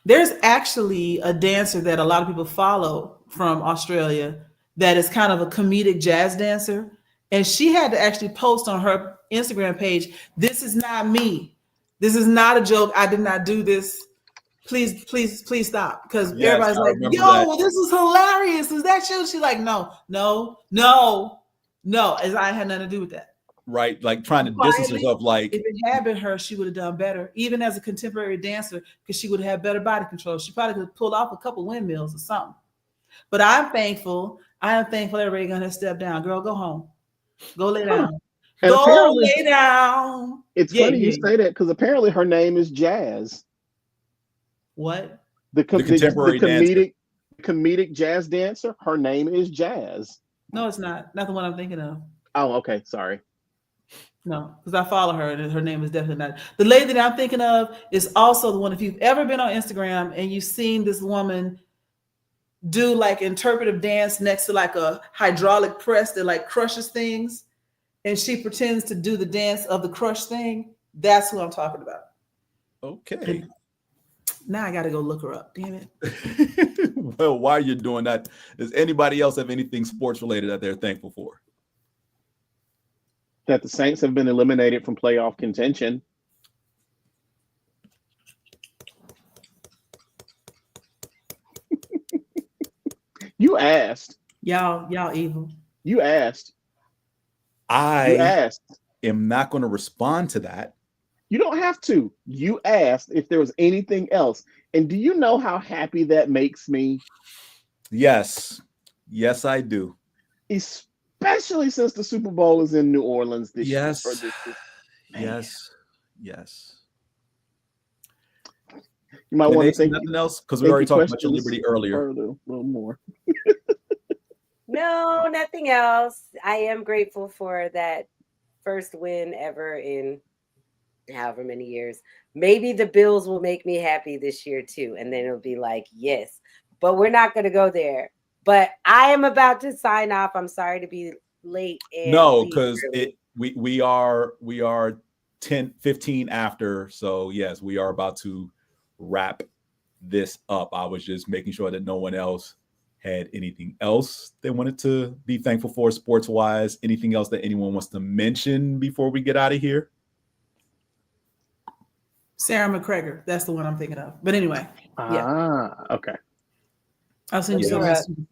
There's actually a dancer that a lot of people follow from Australia that is kind of a comedic jazz dancer. And she had to actually post on her Instagram page, "This is not me. This is not a joke. I did not do this. Please stop." Because everybody's like, "Yo, this is hilarious. Is that you?" She's like, no. As I had nothing to do with that. Right. Like trying to distance herself. Like, if it had been her, she would have done better, even as a contemporary dancer, because she would have had better body control. She probably could have pulled off a couple windmills or something. But I'm thankful. I am thankful that Ray Gun has stepped down. Girl, go home. Go lay down. Go lay down. It's funny you say that, because apparently her name is Jazz. What? The comedic jazz dancer. Her name is Jazz. No, it's not. Not the one I'm thinking of. Oh, okay. Sorry. No, because I follow her, and her name is definitely not. The lady that I'm thinking of is also the one. If you've ever been on Instagram and you've seen this woman do like interpretive dance next to like a hydraulic press that like crushes things, and she pretends to do the dance of the crush thing, that's who I'm talking about. Okay. Now I got to go look her up. Damn it. Well, while you're doing that, does anybody else have anything sports related that they're thankful for? That the Saints have been eliminated from playoff contention. You asked. Y'all evil. You asked. I You asked. am not going to respond to that. You don't have to. You asked if there was anything else. And do you know how happy that makes me? Yes. Yes, I do. Especially since the Super Bowl is in New Orleans this Yes. year. Yes. Yes. You might want to think nothing else because we already talked about your Liberty earlier. Further, a little more. No, nothing else. I am grateful for that first win ever in however many years. Maybe the Bills will make me happy this year too. And then it'll be like, yes, but we're not going to go there. But I am about to sign off. I'm sorry to be late. No, because we are 10-15 after. So yes, we are about to wrap this up. I was just making sure that no one else had anything else they wanted to be thankful for sports wise. Anything else that anyone wants to mention before we get out of here? Sarah McGregor. That's the one I'm thinking of. But anyway. Yeah. Okay. I'll send you some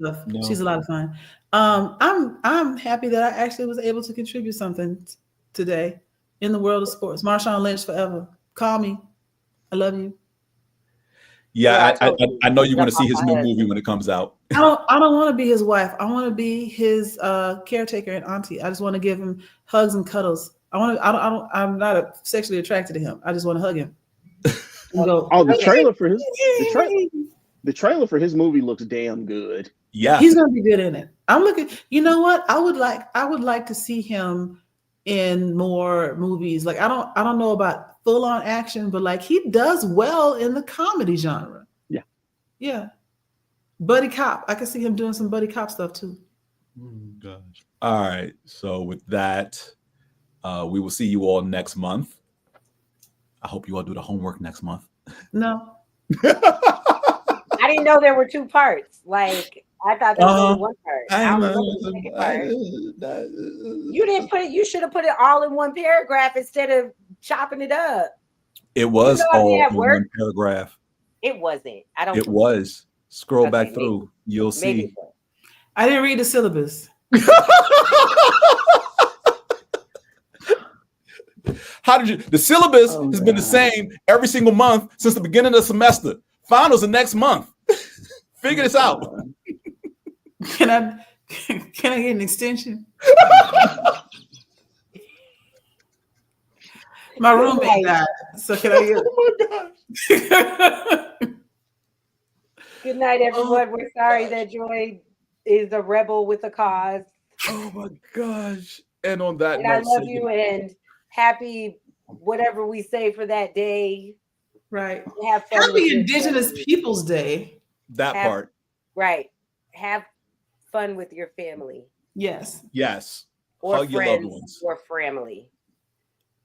stuff. No. She's a lot of fun. I'm happy that I actually was able to contribute something today in the world of sports. Marshawn Lynch forever. Call me. I love you. Yeah, I know you're going to see his new movie when it comes out. I don't want to be his wife. I want to be his caretaker and auntie. I just want to give him hugs and cuddles. I'm not sexually attracted to him. I just want to hug him. The trailer for his the trailer for his movie looks damn good. Yeah, he's gonna be good in it. I'm looking. You know what? I would like to see him in more movies. Like I don't know about full on action, but like he does well in the comedy genre. Yeah. Buddy cop. I can see him doing some buddy cop stuff too. Oh, gosh. All right. So with that, we will see you all next month. I hope you all do the homework next month. No. I didn't know there were two parts. Like I thought there was only one part. You didn't put it. You should have put it all in one paragraph instead of chopping it up. It was all in one paragraph. It wasn't. I don't. It was. Scroll back through. You'll see. So. I didn't read the syllabus. How did you? The syllabus has been the same every single month since the beginning of the semester. Finals are next month. Figure this out. Can I get an extension? My roommate died, so can I get? Oh my gosh. Good night, everyone. We're sorry that Joy is a rebel with a cause. Oh my gosh! And on that note, I love you and happy whatever we say for that day. Right. Have fun. Happy Indigenous Peoples Day. That part. Right. Have fun with your family. Yes. Yes. Or hug friends, your loved ones. or family.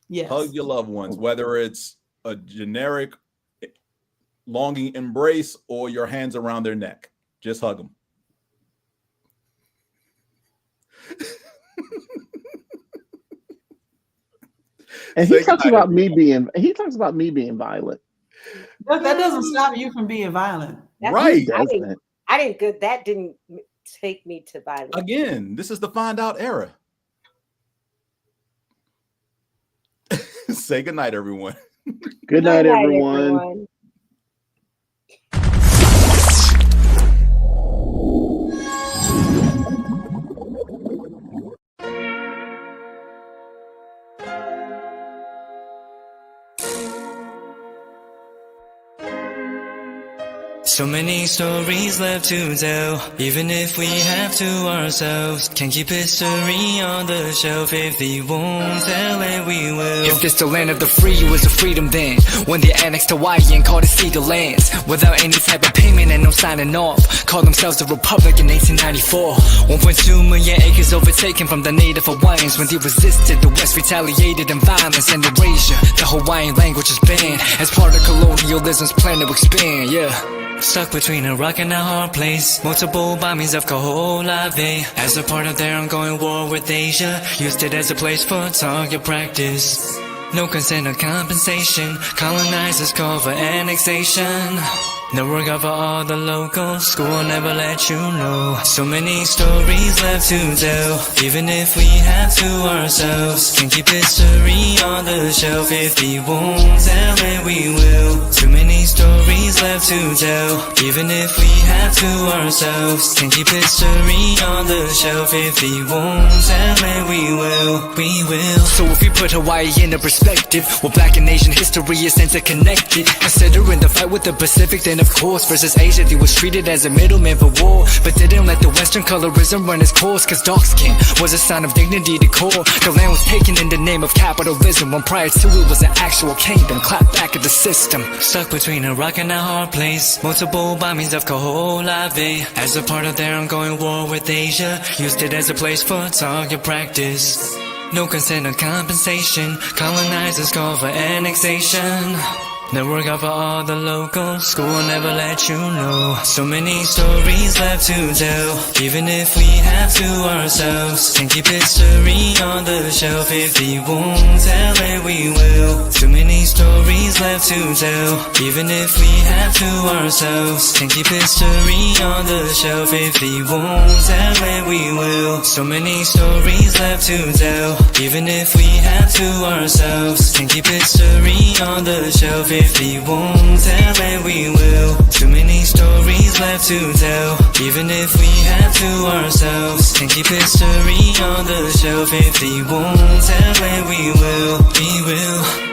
Yes. Hug your loved ones, whether it's a generic longing embrace or your hands around their neck. Just hug them. And he talks about me being violent. That doesn't stop you from being violent. Right. That didn't take me to violence. Again, this is the find out era. Say good night, everyone. Good night, everyone. So many stories left to tell, even if we have to ourselves. Can't keep history on the shelf. If they won't tell it, we will. If this the land of the free, it was a freedom then. When they annexed Hawaii and called it Cedar Lands, without any type of payment and no signing off. Called themselves a republic in 1894. 1.2 million acres overtaken from the native Hawaiians. When they resisted, the West retaliated in violence and erasure. The Hawaiian language is banned as part of colonialism's plan to expand, yeah. Stuck between a rock and a hard place. Multiple bombings of Kaho'olawe as a part of their ongoing war with Asia. Used it as a place for target practice. No consent or compensation. Colonizers call for annexation. No regard for all the locals. School will never let you know. So many stories left to tell, even if we have to ourselves. Can't keep history on the shelf. If we won't tell it, we will. Too many stories left to tell, even if we have to ourselves. Can't keep history on the shelf. If we won't tell it, we will. We will. So if we put Hawaii into perspective, well, Black and Asian history is interconnected. Considering the fight with the Pacific, then of course versus Asia, they was treated as a middleman for war, but didn't let the Western colorism run its course. Cause dark skin was a sign of dignity to core. The land was taken in the name of capitalism, when prior to it was an actual kingdom. Clap back at the system. Stuck between a rock and a hard place. Multiple bombings of Kaho'olawe as a part of their ongoing war with Asia. Used it as a place for target practice. No consent or compensation. Colonizers call for annexation. No regard for all the locals. School will never let you know. So many stories left to tell, even if we have to ourselves. Can't keep history on the shelf. If we won't tell it, we will. Too many stories left to tell, even if we have to ourselves. Can't keep history on the shelf. If we won't tell it, we will. So many stories left to tell, even if we have to ourselves. Can't keep history on the shelf. If we won't tell it, we will. Too many stories left to tell, even if we have to ourselves. Can't keep history on the shelf. If we won't tell it, we will. We will.